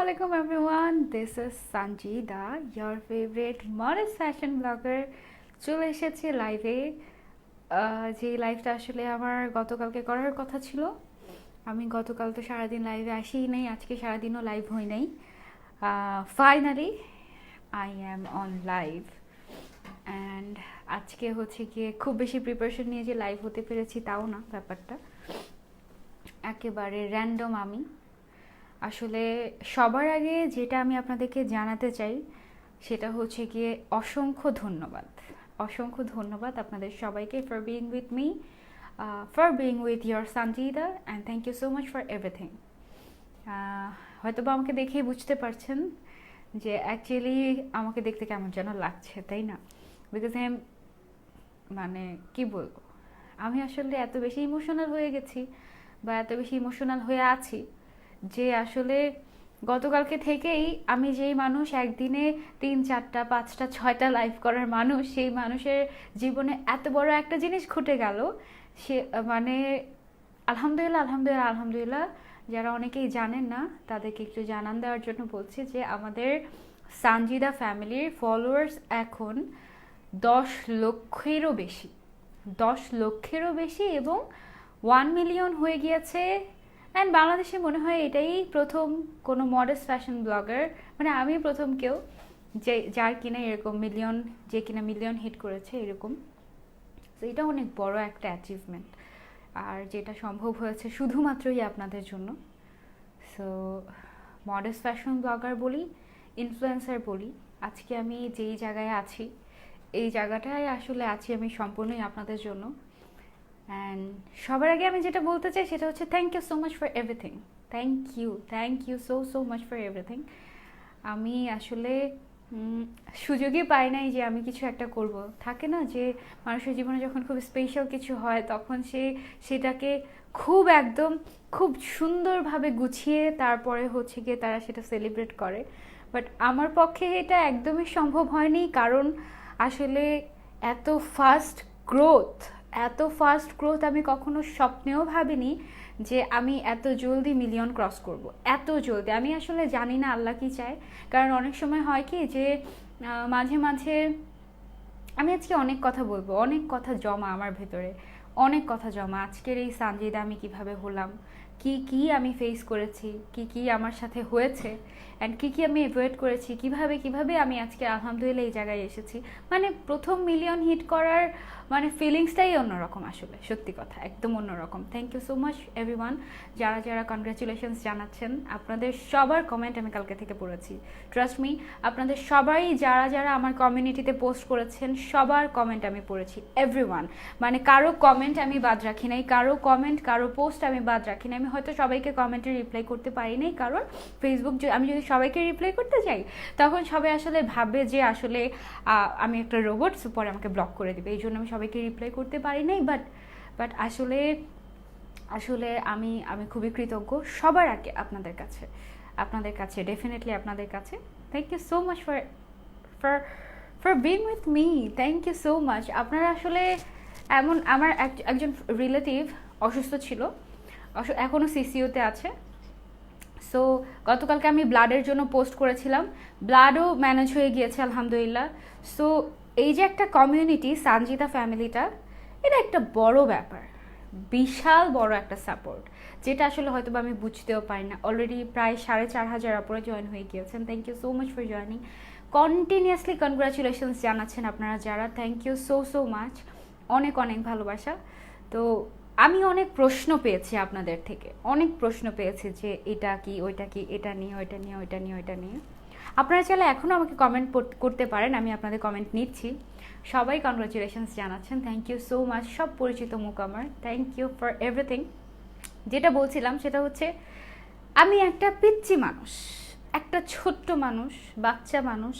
Assalamualaikum everyone. This is Sanjida, your favorite modest fashion blogger. চলে এসেছি লাইভে। যে লাইভটা আসলে আমার গতকালকে করার কথা ছিল। আমি গতকাল তো সারাদিন লাইভে আসিই নাই, আজকে সারাদিনও লাইভ হই নাই। Finally I am on live and আজকে হচ্ছে গিয়ে খুব বেশি প্রিপারেশন নিয়ে যে লাইভ হতে পেরেছি তাও না, ব্যাপারটা একেবারে র্যান্ডম। আমি আসলে সবার আগে যেটা আমি আপনাদেরকে জানাতে চাই সেটা হচ্ছে গিয়ে অসংখ্য ধন্যবাদ আপনাদের সবাইকে for being with me, for being with your Sanjida, and thank you so much for everything. হয়তো বা আমাকে দেখেই বুঝতে পারছেন যে অ্যাকচুয়ালি আমাকে দেখতে কেমন যেন লাগছে, তাই না? বিকজ মানে কি বলবো, আমি আসলে এত বেশি ইমোশনাল হয়ে গেছি বা এত বেশি ইমোশনাল হয়ে আছি যে আসলে গতকালকে থেকেই আমি যেই মানুষ একদিনে 3, 4, 5, 6টা লাইভ করার মানুষ, সেই মানুষের জীবনে এত বড় একটা জিনিস ঘটে গেল। সে মানে আলহামদুলিল্লাহ। যারা অনেকেই জানেন না তাদেরকে একটু জানান দেওয়ার জন্য বলছি যে আমাদের সানজিদা ফ্যামিলির ফলোয়ার্স এখন 10 লক্ষেরও বেশি এবং 1 মিলিয়ন হয়ে গিয়েছে। অ্যান্ড বাংলাদেশে মনে হয় এটাই প্রথম কোনো মডেস্ট ফ্যাশন ব্লগার, মানে আমি প্রথম কেউ যার কিনা এরকম মিলিয়ন হিট করেছে এরকম। তো এটা অনেক বড় একটা অ্যাচিভমেন্ট, আর যেটা সম্ভব হয়েছে শুধুমাত্রই আপনাদের জন্য। সো মডেস্ট ফ্যাশন ব্লগার বলি, ইনফ্লুয়েন্সার বলি, আজকে আমি যেই জায়গায় আছি এই জায়গাটায় আসলে আছি আমি সম্পূর্ণই আপনাদের জন্য। অ্যান্ড সবার আগে আমি যেটা বলতে চাই সেটা হচ্ছে thank you so much for everything. Thank you so much for everything. আমি আসলে সুযোগই পাই নাই যে আমি কিছু একটা করব। থাকে না যে মানুষের জীবনে যখন খুব স্পেশাল কিছু হয় তখন সেটাকে খুব সুন্দরভাবে গুছিয়ে তারপরে হচ্ছে গিয়ে তারা সেটা সেলিব্রেট করে। বাট আমার পক্ষে এটা একদমই সম্ভব হয়নি, কারণ আসলে এত ফাস্ট গ্রোথ আমি কখনো স্বপ্নেও ভাবিনি যে আমি এত জলদি মিলিয়ন ক্রস করব, এত জলদি। আমি আসলে জানি না আল্লাহ কি চায়, কারণ অনেক সময় হয় কি যে মাঝে মাঝে আমি আজকে অনেক কথা বলবো, অনেক কথা জমা আমার ভেতরে, অনেক কথা জমা। আজকের এই সানজিদা আমি কিভাবে হলাম, কি আমি ফেস করেছি, কি আমার সাথে হয়েছে, অ্যান্ড কি আমি অ্যাভয়েড করেছি, কিভাবে আমি আজকে আলহামদুলিল্লাহ এই জায়গায় এসেছি। মানে প্রথম মিলিয়ন হিট করার মানে ফিলিংসটাই অন্যরকম, আসলে সত্যি কথা একদম অন্যরকম। Thank you so much everyone, যারা কনগ্রাচুলেশনস জানাচ্ছেন। আপনাদের সবার কমেন্ট আমি কালকে থেকে পড়েছি, ট্রাস্ট মি। আপনাদের সবাই যারা আমার কমিউনিটিতে পোস্ট করেছেন সবার কমেন্ট আমি পড়েছি, এভরিওয়ান। মানে কারো কমেন্ট আমি বাদ রাখি নাই, কারো পোস্ট আমি বাদ রাখি নাই। আমি হয়তো সবাইকে কমেন্টে রিপ্লাই করতে পারি নাই, কারণ ফেসবুক আমি যদি সবাইকে রিপ্লাই করতে যাই তখন সবাই আসলে ভাববে যে আসলে আমি একটা রোবট, পরে আমাকে ব্লক করে দেবে, এই জন্য আমি সবাইকে রিপ্লাই করতে পারি নাই। বাট আসলে আমি খুবই কৃতজ্ঞ সবার আগে আপনাদের কাছে ডেফিনেটলি আপনাদের কাছে। Thank you so much for being with me, thank you so much. আপনারা আসলে আমার একজন রিলেটিভ অসুস্থ ছিল, এখনও সিসিইউতে আছে। সো গতকালকে আমি ব্লাডের জন্য পোস্ট করেছিলাম, ব্লাডও ম্যানেজ হয়ে গিয়েছে আলহামদুলিল্লাহ। সো এই যে একটা কমিউনিটি সানজিদা ফ্যামিলিটা, এটা একটা বড় ব্যাপার, বিশাল বড় একটা সাপোর্ট, যেটা আসলে হয়তো বা আমি বুঝতেও পারি না। অলরেডি প্রায় 4,500 উপরে জয়েন হয়ে গিয়েছেন। Thank you so much for joining, continuously congratulations জানাচ্ছেন আপনারা যারা, থ্যাংক ইউ সো মাচ, অনেক ভালোবাসা। তো আমি অনেক প্রশ্ন পেয়েছি আপনাদের থেকে, যে এটা কি ওইটা কি, এটা নিয়ে ওইটা নিয়ে। আপনারা চাইলে এখনও আমাকে কমেন্ট করতে পারেন, আমি আপনাদের কমেন্ট নিচ্ছি। সবাই কনগ্রাচুলেশনস জানাচ্ছেন, থ্যাংক ইউ সো মাচ। সব পরিচিত মুখ আমার, থ্যাংক ইউ ফর এভরিথিং। যেটা বলছিলাম সেটা হচ্ছে আমি একটা পিচ্চি মানুষ, একটা ছোট্ট মানুষ, বাচ্চা মানুষ,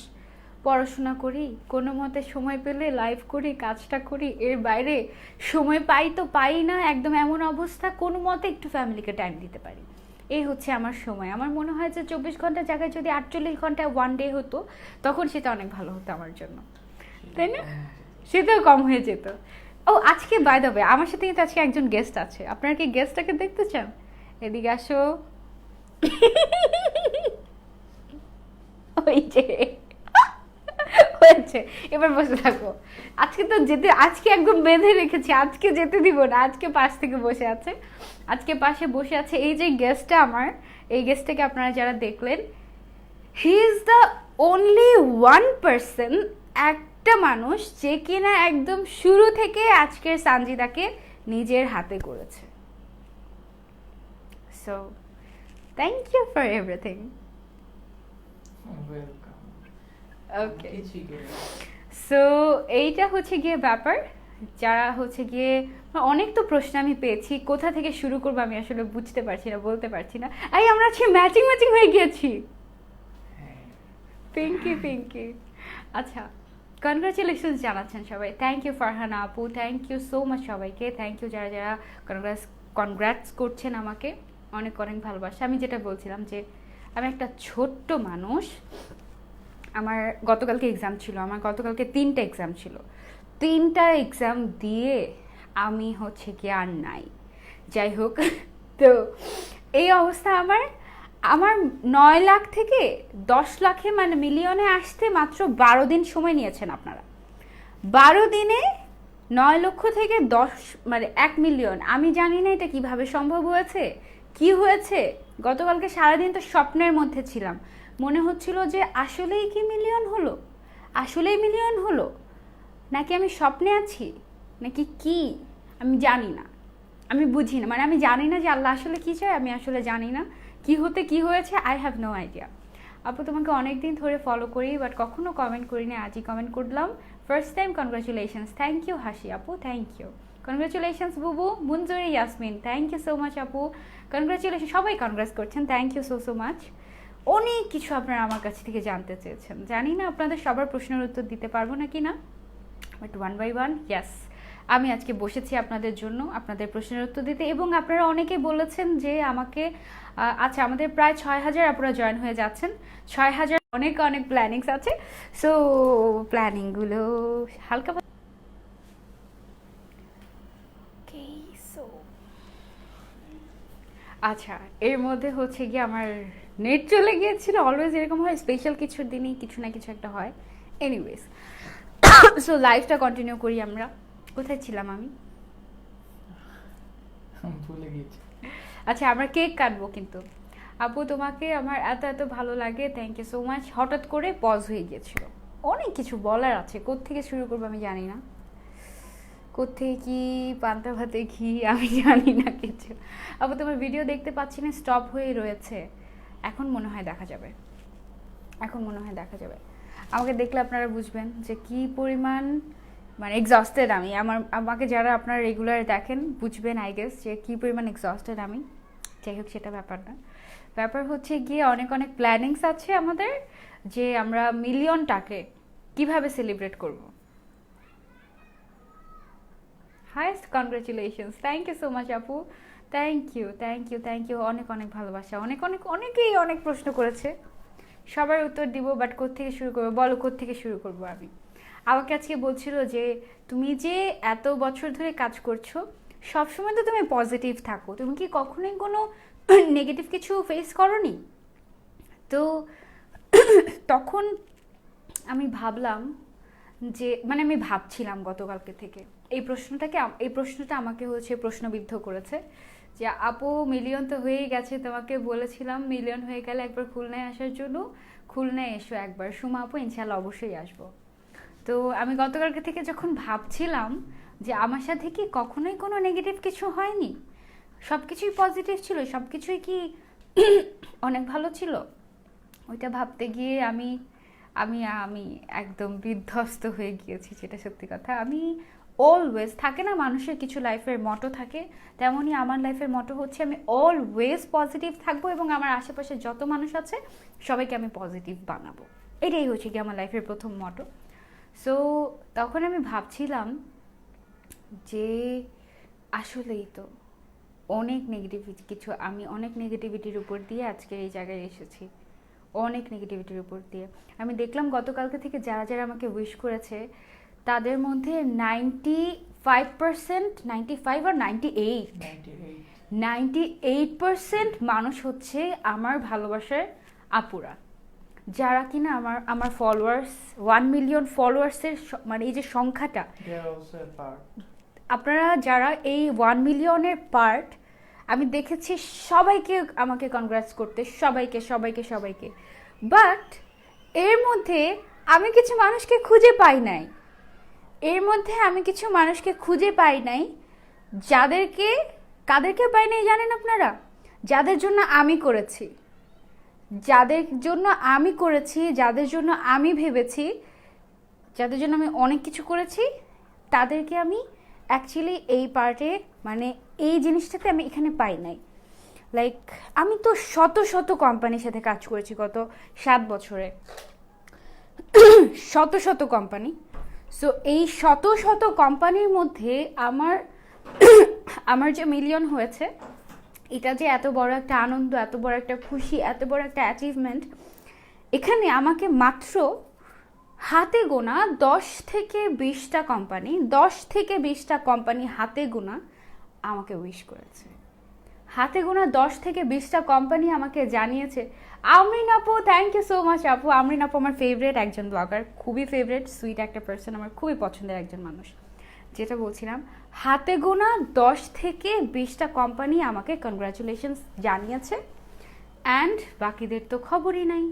পড়াশোনা করি, কোনো মতে সময় পেলে লাইভ করি, কাজটা করি, এর বাইরে সময় পাই না, একদম এমন অবস্থা কোনো মতে একটু ফ্যামিলিকে টাইম দিতে পারি। এই হচ্ছে আমার সময়। আমার মনে হয় যে 24 ঘন্টার জায়গায় যদি 48 ঘন্টা ওয়ান ডে হতো তখন সেটা অনেক ভালো হতো আমার জন্য, তাই না? সেটাও কম হয়ে যেত। ও আজকে বাই দ্য ওয়ে আমার সাথে কিন্তু আজকে একজন গেস্ট আছে, আপনারা কি গেস্টটাকে দেখতে চান? এদিকে আসো। ওই যে হয়েছে, এবার বসে থাকো। আজকে তো যেতে, আজকে একদম বেঁধে রেখেছি, আজকে যেতে দিব না। আজকে পাশ থেকে বসে আছে, আজকে পাশে বসে আছে এই যে গেস্টটা আমার, এই গেস্টটাকে আপনারা যারা দেখলেন, he is the only one person, একটা মানুষ যে কিনা একদম শুরু থেকে আজকের সানজিদাকে নিজের হাতে করেছে। So thank you for everything. Okay, so এইটা হচ্ছে গিয়ে ব্যাপার। যারা হচ্ছে গিয়ে, অনেক তো প্রশ্ন আমি পেয়েছি, কোথা থেকে শুরু করবো আমি আসলে বুঝতে পারছি না, বলতে পারছি না। এই আমরা আজকে ম্যাচিং ম্যাচিং হয়ে গিয়েছি। পিঙ্কি পিঙ্কি, আচ্ছা কনগ্রাচুলেশনস জানাচ্ছেন সবাই। থ্যাংক ইউ ফারহানা আপু, থ্যাংক ইউ সো মাচ সবাইকে, থ্যাংক ইউ যারা যারা কনগ্রাটস করছেন আমাকে, অনেক অনেক ভালোবাসা। আমি যেটা বলছিলাম যে আমি একটা ছোট্ট মানুষ, আমার গতকালকে এক্সাম ছিল, আমার গতকালকে 3টা এক্সাম ছিল, 3টা এক্সাম দিয়ে আমি হচ্ছে কি আর নাই, যাই হোক। তো এই অবস্থা আমার, আমার 9 লাখ থেকে 10 লাখে মানে মিলিয়নে আসতে মাত্র 12 দিন সময় নিয়েছেন আপনারা। 12 দিনে 9 লক্ষ থেকে 10 মানে 1 মিলিয়ন। আমি জানি না এটা কিভাবে সম্ভব হয়েছে, কি হয়েছে। গতকালকে সারাদিন তো স্বপ্নের মধ্যে ছিলাম, মনে হচ্ছিল যে আসলেই কি মিলিয়ন হলো, আসলেই মিলিয়ন হলো, নাকি আমি স্বপ্নে আছি, নাকি কি আমি জানি না, আমি বুঝি না, মানে আমি জানি না যে আল্লাহ আসলে কী চায়, আমি আসলে জানি না কি হতে কি হয়েছে। I have no idea. আপু তোমাকে অনেক দিন ধরে ফলো করি, বাট কখনো কমেন্ট করিনি, আজই কমেন্ট করলাম, first time. Congratulations, thank you Hashi আপু, থ্যাংক ইউ। কনগ্রাচুলেশনস বুবু, Munjuri Yasmin, thank you so much আপু, কনগ্রাচুলেশন। সবাই কনগ্রাস করছেন, thank you so so much. অনেক কিছু আপনারা আমার কাছ থেকে জানতে চেয়েছেন, জানি না আপনাদের সবার প্রশ্নের উত্তর দিতে পারবো না কি না, but one by one yes, আমি আজকে বসেছি আপনাদের জন্য আপনাদের প্রশ্নের উত্তর দিতে। এবং আপনারা অনেকেই বলেছেন যে আমাকে, আচ্ছা আমাদের প্রায় 6,000 আপনারা জয়েন হয়ে যাচ্ছেন, 6,000, অনেক অনেক প্ল্যানিংস আছে। সো প্ল্যানিংগুলো হালকা, আচ্ছা এর মধ্যে হচ্ছে গিয়ে আমার নেট চলে গিয়েছিল, অলওয়েজ এরকম হয়, স্পেশাল কিছুর দিনই কিছু না কিছু একটা হয়। এনিওয়েজ, সো লাইফটা কন্টিনিউ করি আমরা। কোথায় ছিলাম আমি, ভুলে গেছি। আচ্ছা আমরা কেক কাটবো কিন্তু। আপু তোমাকে আমার এত এত ভালো লাগে, থ্যাংক ইউ সো মাচ। হঠাৎ করে পজ হয়ে গিয়েছিল, অনেক কিছু বলার আছে, কোত্থেকে শুরু করবো আমি জানি না, কোত্থেকে কি পান্তা ভাতে ঘি আমি জানি না কিছু। আপু তোমার ভিডিও দেখতে পাচ্ছি না, স্টপ হয়ে রয়েছে, এখন মনে হয় দেখা যাবে, এখন মনে হয় দেখা যাবে। আমাকে দেখলে আপনারা বুঝবেন যে কি পরিমাণ মানে এক্সস্টেড আমি, আমাকে যারা আপনারা রেগুলার দেখেন বুঝবেন আই গেস যে কী পরিমাণ এক্সস্টেড আমি। যাই হোক সেটা ব্যাপার না, ব্যাপার হচ্ছে গিয়ে অনেক অনেক প্ল্যানিংস আছে আমাদের, যে আমরা মিলিয়নটাকে কিভাবে সেলিব্রেট করব। Highest congratulations, thank you so much আপু, thank you thank you thank you, অনেক অনেক ভালোবাসা। অনেক অনেক অনেকেই অনেক প্রশ্ন করেছে, সবার উত্তর দিব, বাট কোত্থেকে শুরু করবো বলো, কোত্থেকে শুরু করবো আমি। আমাকে আজকে বলছিল যে তুমি যে এত বছর ধরে কাজ করছো, সবসময় তো তুমি পজিটিভ থাকো, তুমি কি কখনোই কোনো নেগেটিভ কিছু ফেস করোনি? তো তখন আমি ভাবলাম যে, মানে আমি ভাবছিলাম গতকালকে থেকে এই প্রশ্নটা আমাকে হচ্ছে প্রশ্নবিদ্ধ করেছে, যে আপু মিলিয়ন তো হয়েই গেছে, তোমাকে বলেছিলাম মিলিয়ন হয়ে গেলে একবার খুলনায় আসার জন্য, খুলনায় এসো একবার, সুমা আপু ইনশাল্লাহ অবশ্যই আসবো। তো আমি গতকালকে থেকে যখন ভাবছিলাম যে আমার সাথে কি কখনোই কোনো নেগেটিভ কিছু হয়নি, সব কিছুই পজিটিভ ছিল, সব কিছুই কি অনেক ভালো ছিল, ওইটা ভাবতে গিয়ে আমি আমি আমি একদম বিধ্বস্ত হয়ে গিয়েছি, যেটা সত্যি কথা। আমি অলওয়েজ, থাকে না মানুষের কিছু লাইফের মটো থাকে, তেমনই আমার লাইফের মটো হচ্ছে আমি অলওয়েজ পজিটিভ থাকবো, এবং আমার আশেপাশে যত মানুষ আছে সবাইকে আমি পজিটিভ বানাবো, এটাই হচ্ছে কি আমার লাইফের প্রথম মটো। সো তখন আমি ভাবছিলাম যে আসলেই তো অনেক নেগেটিভিটি কিছু, আমি অনেক নেগেটিভিটির উপর দিয়ে আজকে এই জায়গায় এসেছি, অনেক নেগেটিভিটির উপর দিয়ে। আমি দেখলাম গতকালকে থেকে যারা যারা আমাকে উইশ করেছে, তাদের মধ্যে 95%, 95 আর 98% মানুষ হচ্ছে আমার ভালোবাসার আপুরা, যারা কিনা আমার আমার ফলোয়ার্স 1 মিলিয়ন ফলোয়ার্সের মানে এই যে সংখ্যাটা, আপনারা যারা এই 1 মিলিয়নের পার্ট, আমি দেখেছি সবাইকে আমাকে কনগ্রাটস করতে, সবাইকে সবাইকে সবাইকে। বাট এর মধ্যে আমি কিছু মানুষকে খুঁজে পাই নাই, এর মধ্যে আমি কিছু মানুষকে খুঁজে পাই নাই কাদেরকে পাই নাই জানেন আপনারা? যাদের জন্য আমি করেছি, যাদের জন্য আমি ভেবেছি, যাদের জন্য আমি অনেক কিছু করেছি, তাদেরকে আমি অ্যাকচুয়ালি এই পার্টে মানে এই জিনিসটাতে আমি এখানে পাই নাই। লাইক আমি তো শত শত কোম্পানির সাথে কাজ করেছি গত 7 বছরে, শত শত কোম্পানি। সো এই শত শত কোম্পানির মধ্যে আমার যে মিলিয়ন হয়েছে, এটা যে এত বড় একটা আনন্দ, এত বড় একটা খুশি, এত বড় একটা অ্যাচিভমেন্ট, এখানে আমাকে মাত্র হাতে গোনা 10 থেকে 20টা কোম্পানি হাতে গোনা আমাকে উইশ করেছে। হাতে গোনা 10 থেকে 20টা কোম্পানি আমাকে জানিয়েছে, আমরিন আপু থ্যাংক ইউ সো মাচ আপু। আমরিন আপু আমার ফেভারিট একজন ব্লগার, খুবই ফেভারিট, সুইট একটা পার্সন, আমার খুবই পছন্দের একজন মানুষ। যেটা বলছিলাম, হাতে গোনা 10 থেকে 20টা কোম্পানি আমাকে কনগ্রাচুলেশনস জানিয়েছে, অ্যান্ড বাকিদের তো খবরই নাই।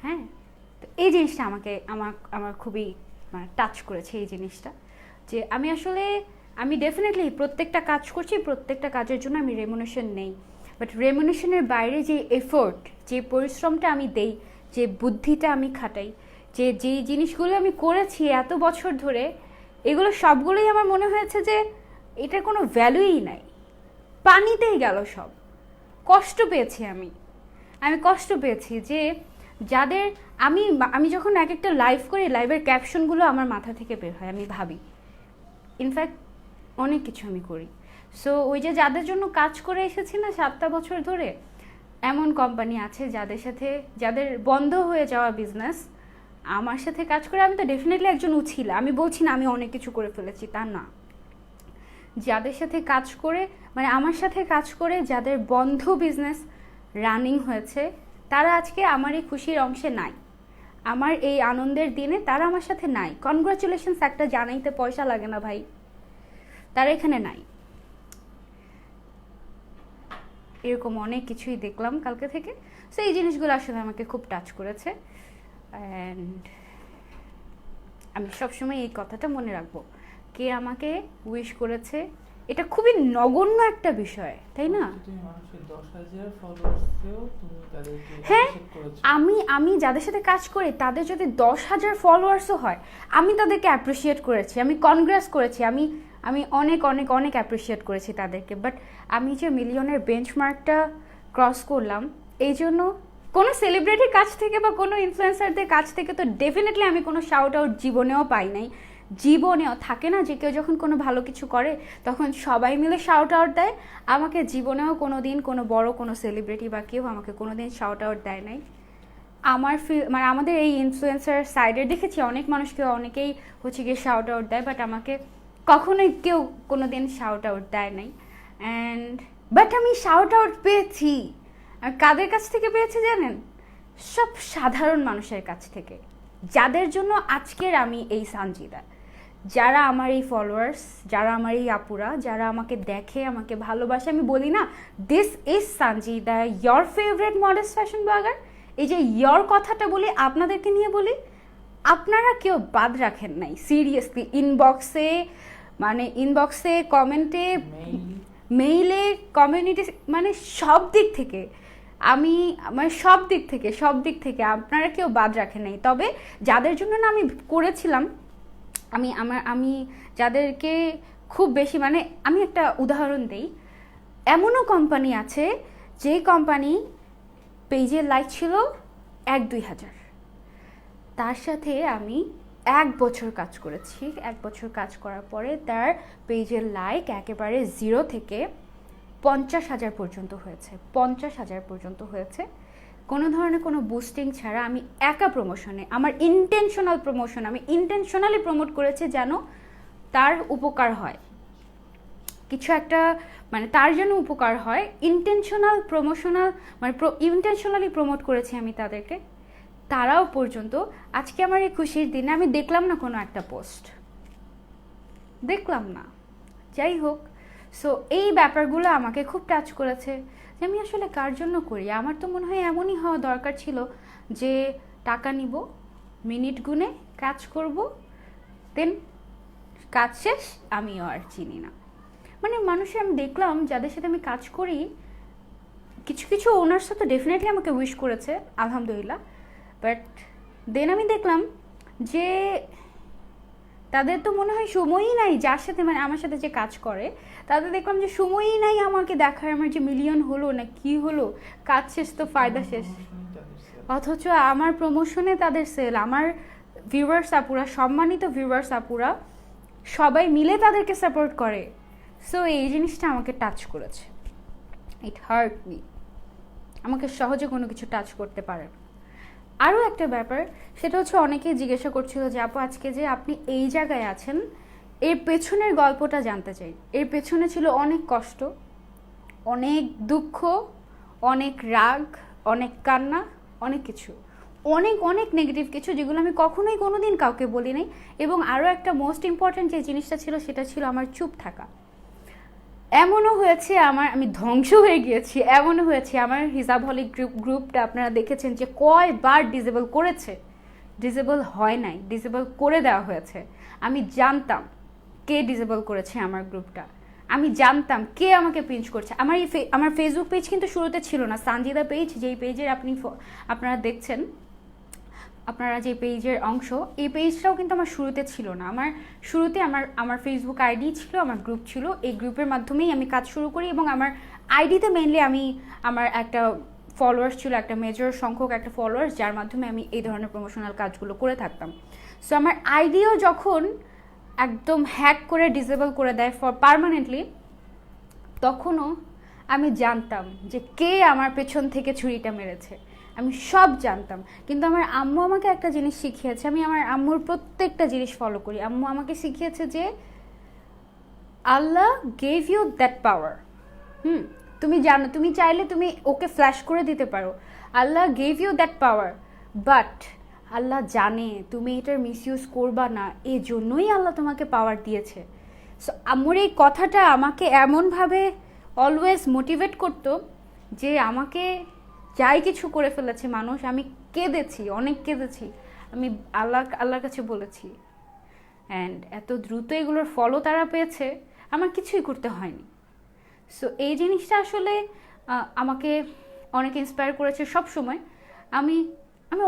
হ্যাঁ, তো এই জিনিসটা আমার খুবই মানে টাচ করেছে এই জিনিসটা, যে আমি ডেফিনেটলি প্রত্যেকটা কাজ করছি, প্রত্যেকটা কাজের জন্য আমি রেমুনেশন নেই, বাট রেমুনেশনের বাইরে যে এফোর্ট, যে পরিশ্রমটা আমি দেই, যে বুদ্ধিটা আমি খাটাই, যেই জিনিসগুলো আমি করেছি এত বছর ধরে, এগুলো সবগুলোই আমার মনে হয়েছে যে এটার কোনো ভ্যালুই নাই, পানিতেই গেল সব। কষ্ট পেয়েছি আমি কষ্ট পেয়েছি যে যাদের আমি যখন এক একটা লাইভ করি, লাইভের ক্যাপশনগুলো আমার মাথা থেকে বের হয়, আমি ভাবি, ইনফ্যাক্ট অনেক কিছু আমি করি। সো ওই যে যাদের জন্য কাজ করে এসেছি না 7টা বছর ধরে, এমন কোম্পানি আছে যাদের বন্ধ হয়ে যাওয়া বিজনেস আমার সাথে কাজ করে। আমি তো ডেফিনেটলি একজন উছিলা, আমি বলছি না আমি অনেক কিছু করে ফেলেছি, তা না। যাদের সাথে কাজ করে মানে আমার সাথে কাজ করে যাদের বন্ধ বিজনেস রানিং হয়েছে, তারা আজকে আমার এই খুশির অংশে নাই, আমার এই আনন্দের দিনে তারা আমার সাথে নাই। কনগ্রাচুলেশনস একটা জানাইতে পয়সা লাগে না ভাই, তারা এখানে নাই। এরকম অনেক কিছুই দেখলাম কালকে থেকে। সো এই জিনিসগুলো আসলে আমাকে খুব টাচ করেছে, অ্যান্ড আমি সবসময় এই কথাটা মনে রাখবো, কে আমাকে উইশ করেছে, এটা খুবই নগণ্য একটা বিষয়, তাই না? হ্যাঁ, আমি যাদের সাথে কাজ করি তাদের যদি 10,000 ফলোয়ার্সও হয়, আমি তাদেরকে অ্যাপ্রিসিয়েট করেছি, আমি কনগ্রেস করেছি, আমি অনেক অনেক অনেক অ্যাপ্রিসিয়েট করেছি তাদেরকে। বাট আমি যে মিলিয়নের বেঞ্চমার্কটা ক্রস করলাম, এই জন্য কোনো সেলিব্রিটির কাছ থেকে বা কোনো ইনফ্লুয়েন্সারদের কাছ থেকে তো ডেফিনেটলি আমি কোনো শাউট আউট জীবনেও পাই নাই। জীবনেও থাকে না যে কেউ যখন কোনো ভালো কিছু করে তখন সবাই মিলে শাউট আউট দেয়, আমাকে জীবনেও কোনো দিন কোনো বড় কোনো সেলিব্রিটি বা কেউ আমাকে কোনো দিন শাউট আউট দেয় নাই। মানে আমাদের এই ইনফ্লুয়েন্সার সাইডে দেখেছি অনেক মানুষকে, অনেকেই হচ্ছে গিয়ে শাউট আউট দেয়, বাট আমাকে কখনোই কেউ কোনো দিন শাউট আউট দেয় নাই। বাট আমি শাউট আউট পেয়েছি, আর কাদের কাছ থেকে পেয়েছি জানেন? সব সাধারণ মানুষের কাছ থেকে, যাদের জন্য আজকের আমি এই সানজিদা, যারা আমার এই ফলোয়ার্স, যারা আমার এই আপুরা, যারা আমাকে দেখে, আমাকে ভালোবাসে। আমি বলি না, this is Sanjida, your favourite modest fashion blogger. এই যে ইয়োর কথাটা বলি, আপনাদেরকে নিয়ে বলি, আপনারা কেউ বাদ রাখেন নাই সিরিয়াসলি। ইনবক্সে কমেন্টে, মেইলে, কমিউনিটি, মানে সব দিক থেকে সব দিক থেকে আপনারা কেউ বাদ রাখেন নাই। তবে যাদের জন্য না আমি করেছিলাম, আমি যাদেরকে খুব বেশি, মানে আমি একটা উদাহরণ দেই, এমনও কোম্পানি আছে যে কোম্পানি পেজের লাইক ছিল 1-2 হাজার, তার সাথে আমি 1 বছর কাজ করেছি। 1 বছর কাজ করার পরে তার পেজের লাইক একেবারে 0 থেকে 50,000 পর্যন্ত হয়েছে। 50,000 পর্যন্ত হয়েছে, কোনো ধরনের কোনো বুস্টিং ছাড়া। আমি একা প্রমোশনে, আমার ইন্টেনশনাল প্রমোশন, আমি ইন্টেনশনালি প্রমোট করেছি যেন তার উপকার হয়। কিছু একটা মানে তার জন্য উপকার হয়, ইন্টেনশনাল প্রমোশনাল মানে ইন্টেনশনালি প্রমোট করেছি আমি তাদেরকে, তারাও পর্যন্ত আজকে আমার এই খুশির দিনে আমি দেখলাম না কোনো একটা পোস্ট, দেখলাম না। যাই হোক, সো এই ব্যাপারগুলো আমাকে খুব টাচ করেছে যে আমি আসলে কার জন্য করি। আমার তো মনে হয় এমনই হওয়া দরকার ছিল যে টাকা নিব, মিনিট গুনে কাজ করব, দেন কাজ শেষ, আমিও আর চিনি না। মানে মানুষের আমি দেখলাম যাদের সাথে আমি কাজ করি, কিছু কিছু ওনার্স তো ডেফিনেটলি আমাকে উইশ করেছে, আলহামদুলিল্লাহ, বাট দেন আমি দেখলাম যে তাদের তো মনে হয় সময়ই নাই, যার সাথে মানে আমার সাথে যে কাজ করে তাদের দেখলাম যে সময়ই নাই আমাকে দেখার, আমার যে মিলিয়ন হলো না কি হলো, কাজ শেষ তো ফায়দা শেষ। অথচ আমার প্রমোশনে তাদের সেল, আমার ভিউয়ার্স আপুরা, সম্মানিত ভিউয়ার্স আপুরা সবাই মিলে তাদেরকে সাপোর্ট করে। সো এই জিনিসটা আমাকে টাচ করেছে, ইট হার্ট মি। আমাকে সহজে কোনো কিছু টাচ করতে পারে না। আরও একটা ব্যাপার, সেটা হচ্ছে অনেকেই জিজ্ঞাসা করছিল যে আপু আজকে যে আপনি এই জায়গায় আছেন এর পেছনের গল্পটা জানতে চাই। এর পেছনে ছিল অনেক কষ্ট, অনেক দুঃখ, অনেক রাগ, অনেক কান্না, অনেক কিছু, অনেক অনেক নেগেটিভ কিছু, যেগুলো আমি কখনোই কোনোদিন কাউকে বলি নাই। এবং আরও একটা মোস্ট ইম্পর্ট্যান্ট যে জিনিসটা ছিল সেটা ছিল আমার চুপ থাকা। এমনও হয়েছে আমি ধ্বংস হয়ে গিয়েছি, এমনও হয়েছে আমার হিসাব হলি গ্রুপটা আপনারা দেখেছেন যে কয়বার ডিসেবল করেছে, ডিসেবল হয় নাই, ডিসেবল করে দেওয়া হয়েছে। আমি জানতাম কে ডিসেবল করেছে আমার গ্রুপটা, আমি জানতাম কে আমাকে পিঞ্চ করছে। আমার ফেসবুক পেজ কিন্তু শুরুতে ছিল না, সানজিদা পেজ, যেই পেজের আপনারা দেখছেন, আপনারা যে পেজের অংশ, এই পেজটাও কিন্তু আমার শুরুতে ছিল না। শুরুতে আমার ফেসবুক আইডি ছিল, আমার গ্রুপ ছিল, এই গ্রুপের মাধ্যমেই আমি কাজ শুরু করি। এবং আমার আইডিতে মেনলি আমার একটা ফলোয়ার্স ছিল, একটা মেজর সংখ্যক একটা ফলোয়ার্স, যার মাধ্যমে আমি এই ধরনের প্রমোশনাল কাজগুলো করে থাকতাম। সো আমার আইডিও যখন একদম হ্যাক করে ডিসেবল করে দেয় ফর পার্মানেন্টলি, তখনও আমি জানতাম যে কে আমার পেছন থেকে ছুরিটা মেরেছে, আমি সব জানতাম। কিন্তু আমার আম্মু আমাকে একটা জিনিস শিখিয়েছে, আমি আমার আম্মুর প্রত্যেকটা জিনিস ফলো করি। আম্মু আমাকে শিখিয়েছে যে আল্লাহ গেভ ইউ দ্যাট পাওয়ার। তুমি জানো, তুমি চাইলে তুমি ওকে ফ্ল্যাশ করে দিতে পারো, Allah gave you that power, but Allah জানে তুমি এটার মিসইউজ করবা না, এই জন্যই আল্লাহ তোমাকে পাওয়ার দিয়েছে। সো আম্মুর এই কথাটা আমাকে এমনভাবে অলওয়েজ মোটিভেট করতো যে আমাকে যাই কিছু করে ফেলেছে মানুষ, আমি কেঁদেছি, অনেক কেঁদেছি, আমি আল্লাহর কাছে বলেছি, অ্যান্ড এত দ্রুত এগুলোর ফলও তারা পেয়েছে, আমার কিছুই করতে হয়নি। সো এই জিনিসটা আসলে আমাকে অনেক ইন্সপায়ার করেছে সব সময়। আমি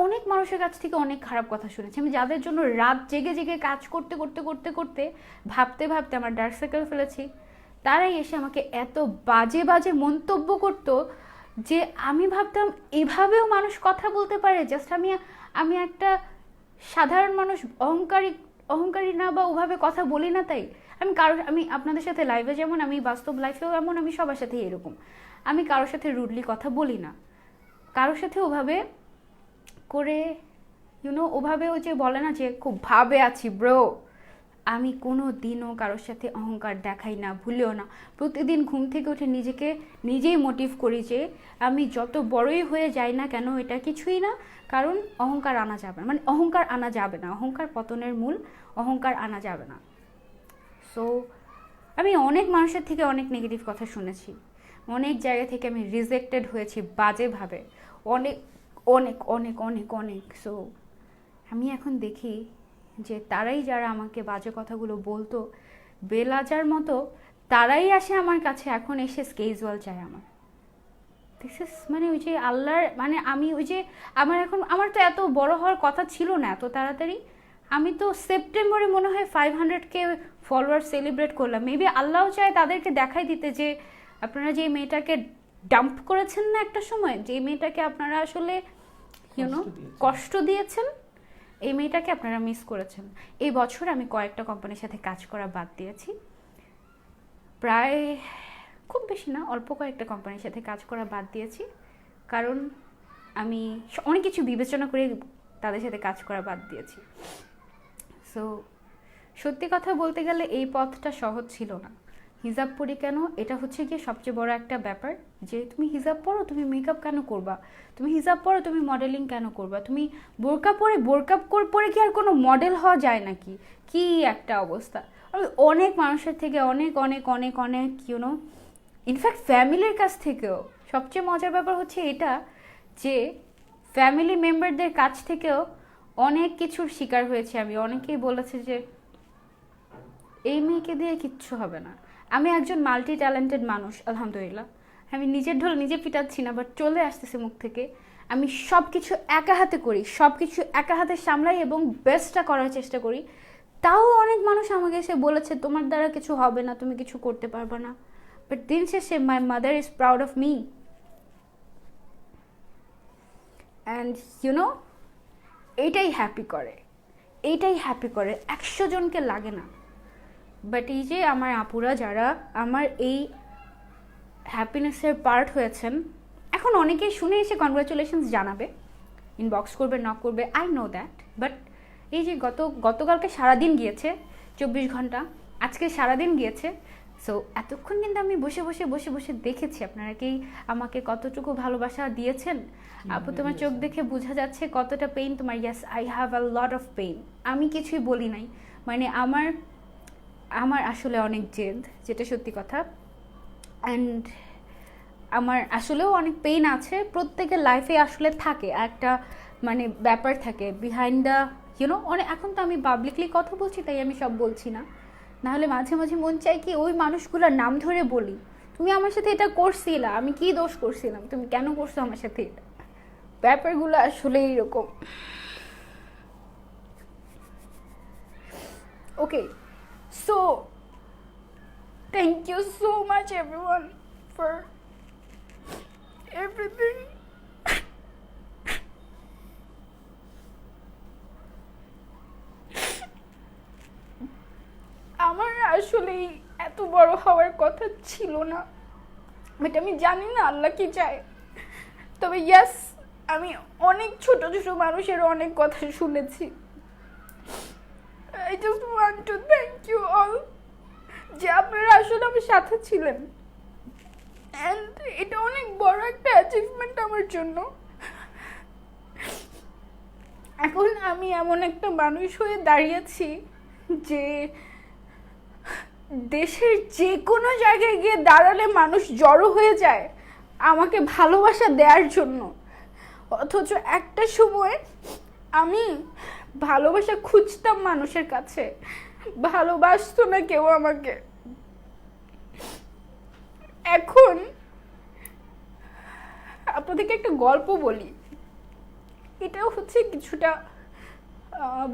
অনেক মানুষের কাছ থেকে অনেক খারাপ কথা শুনেছি, আমি যাদের জন্য রাত জেগে জেগে কাজ করতে করতে করতে করতে ভাবতে ভাবতে আমার ডার্ক সার্কেল ফেলেছি, তারাই এসে আমাকে এত বাজে বাজে মন্তব্য করতো যে আমি ভাবতাম এভাবেও মানুষ কথা বলতে পারে। জাস্ট আমি একটা সাধারণ মানুষ, অহংকারী না বা ওভাবে কথা বলি না, তাই আমি আপনাদের সাথে লাইভে যেমন, আমি বাস্তব লাইফেও এমন, আমি সবার সাথে এরকম, আমি কারোর সাথে রুডলি কথা বলি না, কারোর সাথে ওভাবে করে ওভাবে ওই যে বলে না যে খুব ভাবে আছি ব্রো, আমি কোনো দিনও কারোর সাথে অহংকার দেখাই না, ভুলেও না। প্রতিদিন ঘুম থেকে উঠে নিজেকে নিজেই মোটিভ করি যে আমি যত বড়ই হয়ে যাই না কেন এটা কিছুই না, কারণ অহংকার আনা যাবে না, মানে অহংকার আনা যাবে না, অহংকার পতনের মূল, অহংকার আনা যাবে না। সো আমি অনেক মানুষের থেকে অনেক নেগেটিভ কথা শুনেছি, অনেক জায়গা থেকে আমি রিজেক্টেড হয়েছি বাজেভাবে, অনেক অনেক অনেক অনেক অনেক। সো আমি এখন দেখি যে তারাই যারা আমাকে বাজে কথাগুলো বলতো বেলাজার মতো, তারাই আসে আমার কাছে এখন, এসে স্কেজুয়াল চায় আমার। দিস ইজ মানে ওই যে আল্লাহর, মানে আমি ওই যে আমার তো এত বড় হওয়ার কথা ছিল না এত তাড়াতাড়ি। আমি তো সেপ্টেম্বরে মনে হয় 500K ফলোয়ার সেলিব্রেট করলাম। মেবি আল্লাহও চায় তাদেরকে দেখাই দিতে যে আপনারা যে মেয়েটাকে ডাম্প করেছেন না একটা সময়, যে মেয়েটাকে আপনারা আসলে কষ্ট দিয়েছেন, এই মেয়েটাকে আপনারা মিস করেছেন। এই বছর আমি কয়েকটা কোম্পানির সাথে কাজ করা বাদ দিয়েছি, প্রায় খুব বেশি না, অল্প কয়েকটা কোম্পানির সাথে কাজ করা বাদ দিয়েছি, কারণ আমি অনেক কিছু বিবেচনা করে তাদের সাথে কাজ করা বাদ দিয়েছি। সো সত্যি কথা বলতে গেলে এই পথটা সহজ ছিল না, হিজাব পরি কেন, এটা হচ্ছে গিয়ে সবচেয়ে বড় একটা ব্যাপার। যে তুমি হিজাব পরো, তুমি মেকআপ কেন করবা? তুমি হিজাব পরো, তুমি মডেলিং কেন করবা? তুমি বোরকা পরে কি আর কোনো মডেল হওয়া যায় নাকি? কি একটা অবস্থা! আমি অনেক মানুষের থেকে অনেক অনেক অনেক অনেক ইউনো, ইনফ্যাক্ট ফ্যামিলির কাছ থেকেও, সবচেয়ে মজার ব্যাপার হচ্ছে এটা যে ফ্যামিলি মেম্বারদের কাছ থেকেও অনেক কিছুর শিকার হয়েছে আমি। অনেকেই বলেছে যে এই মেয়েকে দিয়ে কিচ্ছু হবে না। আমি একজন মাল্টি ট্যালেন্টেড মানুষ, আলহামদুলিল্লাহ। আমি নিজের ঢোল নিজে পিটাচ্ছি না, বাট চলে আসতেছে মুখ থেকে। আমি সব কিছু একা হাতে করি, সব কিছু একা হাতে সামলাই এবং বেস্টটা করার চেষ্টা করি। তাও অনেক মানুষ আমাকে এসে বলেছে তোমার দ্বারা কিছু হবে না, তুমি কিছু করতে পারবে না। বাট দিন শেষে my mother is proud of me. And you know, এইটাই হ্যাপি করে, এইটাই হ্যাপি করে, 100 জনকে লাগে না। বাট এই যে আমার আপুরা যারা আমার এই হ্যাপিনেসের পার্ট হয়েছেন, এখন অনেকেই শুনে এসে কনগ্রাচুলেশনস জানাবে, ইনবক্স করবে, নক করবে, আই নো দ্যাট। বাট এই যে গতকালকে সারাদিন গিয়েছে, 24 ঘন্টা, আজকে সারাদিন গিয়েছে। সো এতক্ষণ কিন্তু আমি বসে বসে দেখেছি আপনারা কি আমাকে কতটুকু ভালোবাসা দিয়েছেন। আপু তোমার চোখ দেখে বোঝা যাচ্ছে কতটা পেইন তোমার। Yes, I have a lot of pain. আমি কিছুই বলি নাই, মানে আমার আসলে অনেক জেদ, যেটা সত্যি কথা। অ্যান্ড আমার আসলেও অনেক পেইন আছে। প্রত্যেকের লাইফে আসলে থাকে একটা মানে ব্যাপার থাকে বিহাইন্ড দ্য ইউনো। অনেক এখন তো আমি পাবলিকলি কথা বলছি তাই আমি সব বলছি না, নাহলে মাঝে মাঝে মন চাই কি ওই মানুষগুলোর নাম ধরে বলি, তুমি আমার সাথে এটা করছিলা, আমি কি দোষ করছিলাম, তুমি কেন করছো আমার সাথে এটা। ব্যাপারগুলো আসলে এইরকম। ওকে, so thank you so much everyone for everything. আমার আসলে এত বড় হওয়ার কথা ছিল না, বাট আমি জানি না আল্লাহ কি চায়। তবে ইয়াস, আমি অনেক ছোট ছোট মানুষের অনেক কথা শুনেছি। I just want to thank you all যে আপনারা আসলে আমার সাথে ছিলেন। অ্যান্ড এটা অনেক বড় একটা অ্যাচিভমেন্ট আমার জন্য। এখন আমি এমন একটা মানুষ হয়ে দাঁড়িয়েছি যে দেশের যে কোনো জায়গায় গিয়ে দাঁড়ালে মানুষ জড়ো হয়ে যায় আমাকে ভালোবাসা দেওয়ার জন্য। অথচ একটা সময় আমি ভালোবাসা খুঁজতাম মানুষের কাছে, ভালোবাসতো না কেউ আমাকে। এখন আপনাদেরকে একটা গল্প বলি, এটাও হচ্ছে কিছুটা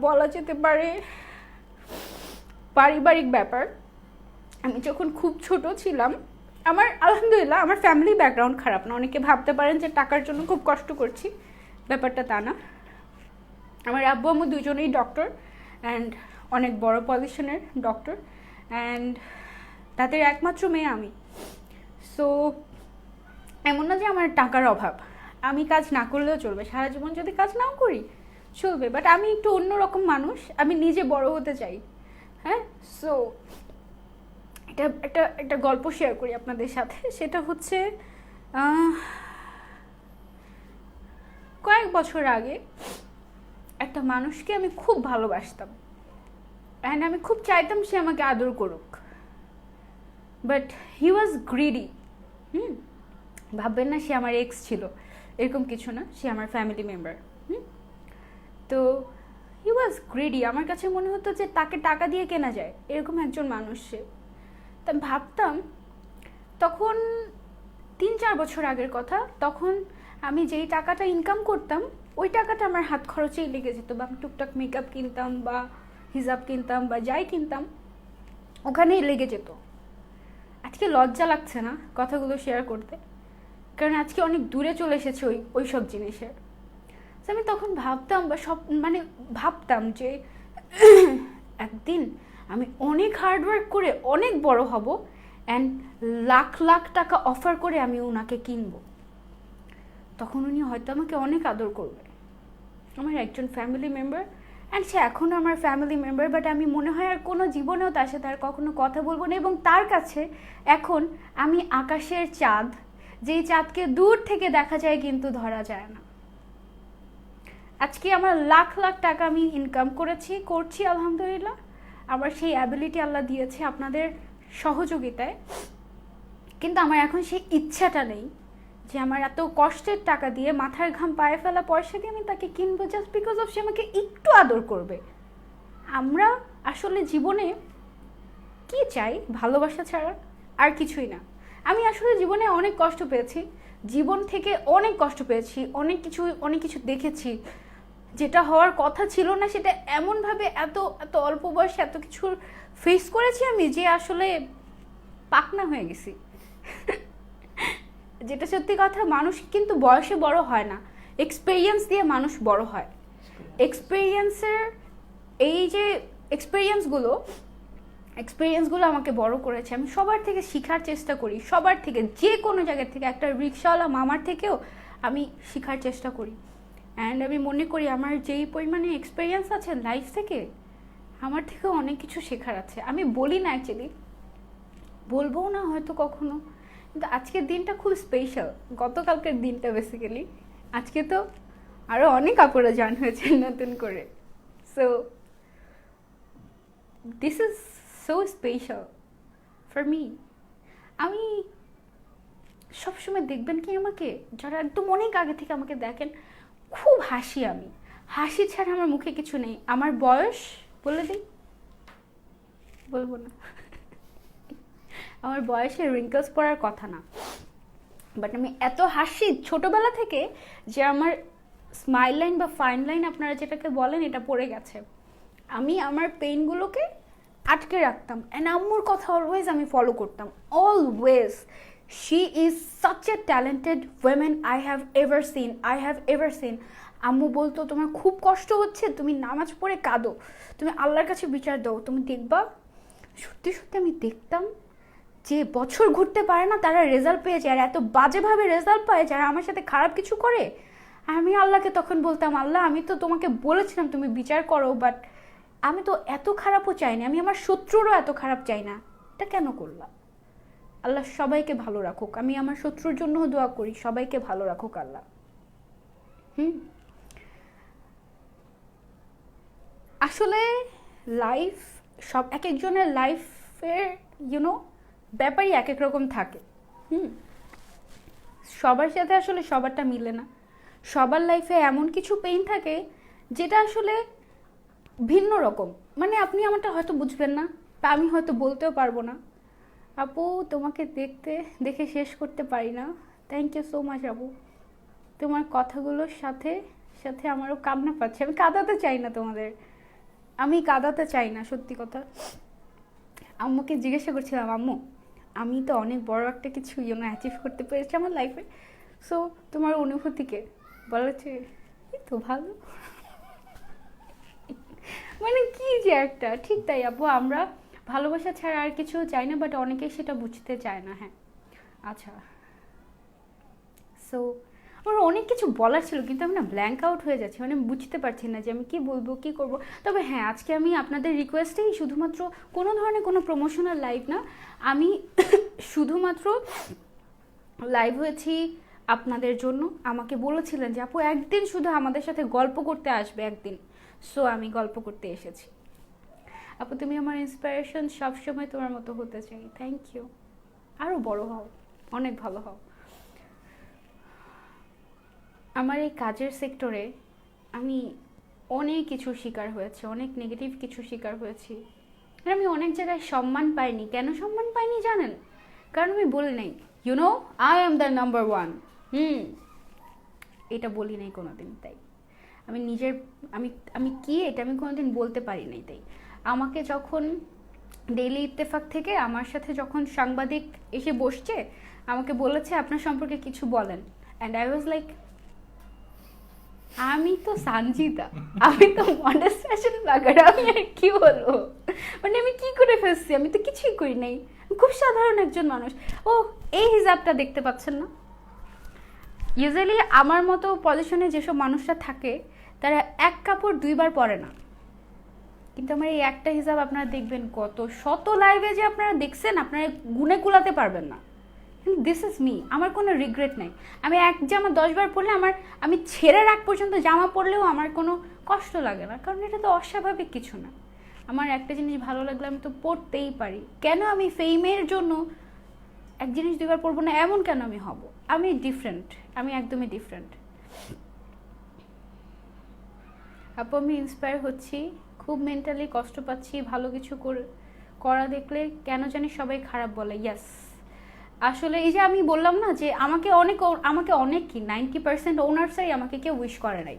বলা যেতে পারে পারিবারিক ব্যাপার। আমি যখন খুব ছোট ছিলাম, আমার আলহামদুলিল্লাহ আমার ফ্যামিলি ব্যাকগ্রাউন্ড খারাপ না। অনেকে ভাবতে পারেন যে টাকার জন্য খুব কষ্ট করছি, ব্যাপারটা তা না। আমার আব্বু আম্মু দুজনেই ডক্টর, অ্যান্ড অনেক বড় পজিশনের ডক্টর, অ্যান্ড তাদের একমাত্র মেয়ে আমি। সো এমন না যে আমার টাকার অভাব, আমি কাজ না করলেও চলবে, সারা জীবন যদি কাজ নাও করি চলবে। বাট আমি একটু অন্যরকম মানুষ, আমি নিজে বড় হতে চাই। হ্যাঁ, সো এটা একটা গল্প শেয়ার করি আপনাদের সাথে। সেটা হচ্ছে কয়েক বছর আগে একটা মানুষকে আমি খুব ভালোবাসতাম, অ্যান্ড আমি খুব চাইতাম সে আমাকে আদর করুক। But he was greedy. ভাববেন না সে আমার এক্স ছিল, এরকম কিছু না, সে আমার ফ্যামিলি মেম্বার। তো হি ওয়াজ গ্রিডি। আমার কাছে মনে হতো যে তাকে টাকা দিয়ে কেনা যায়, এরকম একজন মানুষ সে। তা ভাবতাম, তখন 3-4 বছর আগের কথা, তখন আমি যেই টাকাটা ইনকাম করতাম ওই টাকাটা আমার হাত খরচেই লেগে যেত, বা আমি টুকটাক মেকআপ কিনতাম বা হিজাব কিনতাম বা যাই কিনতাম ওখানেই লেগে যেত। আজকে লজ্জা লাগছে না কথাগুলো শেয়ার করতে, কারণ আজকে অনেক দূরে চলে এসেছে ওই সব জিনিসের। আমি তখন ভাবতাম বা ভাবতাম যে একদিন আমি অনেক হার্ডওয়ার্ক করে অনেক বড় হব, অ্যান্ড লাখ লাখ টাকা অফার করে আমি ওনাকে কিনবো। তখন উনি হয়তো আমাকে অনেক আদর করবে, আমার একজন ফ্যামিলি মেম্বার, অ্যান্ড সে এখনও আমার ফ্যামিলি মেম্বার, বাট আমি মনে হয় আর কোনো জীবনেও তার সাথে আর কখনো কথা বলবো না। এবং তার কাছে এখন আমি আকাশের চাঁদ, যেই চাঁদকে দূর থেকে দেখা যায় কিন্তু ধরা যায় না। আজকে আমার লাখ লাখ টাকা আমি ইনকাম করছি আলহামদুলিল্লাহ। আমার সেই অ্যাবিলিটি আল্লাহ দিয়েছে আপনাদের সহযোগিতায়, কিন্তু আমার এখন সেই ইচ্ছাটা নেই যে আমার এত কষ্টের টাকা দিয়ে, মাথার ঘাম পায়ে ফেলা পয়সা দিয়ে আমি তাকে কিনবো জাস্ট বিকজ অফ সে আমাকে একটু আদর করবে। আমরা আসলে জীবনে কি চাই? ভালোবাসা ছাড়া আর কিছুই না। আমি আসলে জীবনে অনেক কষ্ট পেয়েছি, জীবন থেকে অনেক কষ্ট পেয়েছি, অনেক কিছু দেখেছি যেটা হওয়ার কথা ছিল না, সেটা এমনভাবে এত এত অল্প বয়সে এত কিছুর ফেস করেছি আমি যে আসলে পাকনা হয়ে গেছি। যেটা সত্যি কথা, মানুষ কিন্তু বয়সে বড় হয় না, এক্সপেরিয়েন্স দিয়ে মানুষ বড় হয়। এক্সপেরিয়েন্সের এই যে এক্সপেরিয়েন্সগুলো আমাকে বড় করেছে। আমি সবার থেকে শেখার চেষ্টা করি, সবার থেকে, যে কোনো জায়গা থেকে, একটা রিক্সাওয়ালা মামার থেকেও আমি শেখার চেষ্টা করি। অ্যান্ড আমি মনে করি আমার যেই পরিমাণে এক্সপেরিয়েন্স আছে লাইফ থেকে, আমার থেকেও অনেক কিছু শেখার আছে। আমি বলি না অ্যাকচুয়ালি, বলবো না হয়তো কখনো, কিন্তু আজকের দিনটা খুব স্পেশাল। গতকালকের দিনটা বেসিক্যালি, আজকে তো আরও অনেক কাপড়ে জয়েন হয়েছে নতুন করে। So this is so special for me. আমি সবসময় দেখবেন কি, আমাকে যারা একদম অনেক আগে থেকে আমাকে দেখেন, খুব হাসি। আমি হাসি ছাড়া আমার মুখে কিছু নেই। আমার বয়স বলে দিই, বলবো না। আমার বয়সে রিঙ্কলস পড়ার কথা না, বাট আমি এত হাসি ছোটবেলা থেকে যে আমার স্মাইল লাইন বা ফাইন লাইন আপনারা যেটাকে বলেন, এটা পড়ে গেছে। আমি আমার পেইনগুলোকে আটকে রাখতাম, অ্যান্ড আম্মুর কথা অলওয়েজ আমি ফলো করতাম, always. She is such a talented women I have ever seen. আম্মু বলতো, তোমার খুব কষ্ট হচ্ছে, তুমি নামাজ পড়ে কাঁদো, তুমি আল্লাহর কাছে বিচার দাও, তুমি দেখবা। সত্যি সত্যি আমি দেখতাম যে বছর ঘুরতে পারে না তারা রেজাল্ট পেয়ে যায়, আর এত বাজেভাবে রেজাল্ট পায় যারা আমার সাথে খারাপ কিছু করে। আমি আল্লাহকে তখন বলতাম, আল্লাহ আমি তো তোমাকে বলেছিলাম তুমি বিচার করো, বাট আমি তো এত খারাপও চাই না, আমি আমার শত্রুরও এত খারাপ চাই না, এটা কেন করলাম? আল্লাহ সবাইকে ভালো রাখুক। আমি আমার শত্রুর জন্যও দোয়া করি, সবাইকে ভালো রাখুক আল্লাহ। আসলে লাইফ, সব এক একজনের লাইফের ব্যাপারই এক এক রকম থাকে। সবার সাথে আসলে সবারটা মিলে না। সবার লাইফে এমন কিছু পেইন থাকে যেটা আসলে ভিন্ন রকম। মানে আপনি আমারটা হয়তো বুঝবেন না, বা আমি হয়তো বলতেও পারবো না। আপু, তোমাকে দেখে শেষ করতে পারি না। থ্যাংক ইউ সো মাচ আপু। তোমার কথাগুলোর সাথে সাথে আমারও কান্না পাচ্ছে। আমি কাঁদাতে চাই না তোমাদের, আমি কাঁদাতে চাই না, সত্যি কথা। আম্মুকে জিজ্ঞাসা করছিলাম, আম্মু আমি তো অনেক বড় একটা কিছু অ্যাচিভ করতে পেরেছি আমার লাইফে, সো তোমার অনুভূতিকে বলেছে এই তো ভালো। মানে কি যে একটা, ঠিক তাই আপু, আমরা ভালোবাসা ছাড়া আর কিছু চাই না, বাট অনেকেই সেটা বুঝতে চায় না। হ্যাঁ, আচ্ছা। সো আমার অনেক কিছু বলার ছিল, কিন্তু আমি না ব্ল্যাঙ্ক আউট হয়ে যাচ্ছি, মানে বুঝতে পারছি না যে আমি কি বলবো, কি করব। তবে হ্যাঁ, আজকে আমি আপনাদের রিকোয়েস্টেই, শুধুমাত্র কোনো ধরনের কোনো প্রমোশনাল লাইভ না, আমি শুধুমাত্র লাইভ হয়েছি আপনাদের জন্য। আমাকে বলেছিলেন যে আপু একদিন শুধু আমাদের সাথে গল্প করতে আসবে একদিন, সো আমি গল্প করতে এসেছি। আপু তুমি আমার ইন্সপিরেশন, সবসময় তোমার মতো হতে চাই। Thank you. আরও বড় হও, অনেক ভালো হও। আমার এই কাজের সেক্টরে আমি অনেক কিছুর শিকার হয়েছি, অনেক নেগেটিভ কিছু শিকার হয়েছি। আমি অনেক জায়গায় সম্মান পাইনি। কেন সম্মান পাইনি জানেন? কারণ আমি বলি নাই I am the number one. এটা বলি নাই কোনোদিন। তাই আমি নিজের আমি কি এটা আমি কোনোদিন বলতে পারি নাই। তাই আমাকে যখন ডেইলি ইত্তেফাক থেকে আমার সাথে যখন সাংবাদিক এসে বসছে, আমাকে বলেছে আপনার সম্পর্কে কিছু বলেন, অ্যান্ড আই ওয়াজ লাইক, আমি তো সানজিদা, আমি তো মডেল ফ্যাশন ব্লগার, আমি আর কি বলবো? মানে আমি কি করে ফেলছি? আমি তো কিছুই করি নাই, খুব সাধারণ একজন মানুষ। ও এই হিজাবটা দেখতে পাচ্ছেন না? ইউজুয়ালি আমার মতো পজিশনে যেসব মানুষরা থাকে তারা এক কাপড় দুইবার পরে না। কিন্তু আমার এই একটা হিসাব আপনারা দেখবেন কত শত লাইভে যে আপনারা দেখছেন, আপনারা গুনে কুলাতে পারবেন না। দিস ইজ মি, আমার কোনো রিগ্রেট নাই। আমি এক জামা 10 বার পরলে আমি ছেঁড়ে রাখ পর্যন্ত জামা পরলেও আমার কোনো কষ্ট লাগে না, কারণ এটা তো অস্বাভাবিক কিছু না। আমার একটা জিনিস ভালো লাগলে আমি তো পড়তেই পারি। কেন আমি ফেমের জন্য এক জিনিস 2 বার পরবো না, এমন কেন আমি হব? আমি ডিফারেন্ট, আমি একদমই ডিফারেন্ট। আপু আমি ইন্সপায়ার হচ্ছি, খুব মেন্টালি কষ্ট পাচ্ছি, ভালো কিছু করা দেখলে কেন জানি সবাই খারাপ বলে। ইয়াস, আসলে এই যে আমি বললাম না যে আমাকে অনেক কি 90% ওনার্সরাই আমাকে কেউ উইশ করে নাই।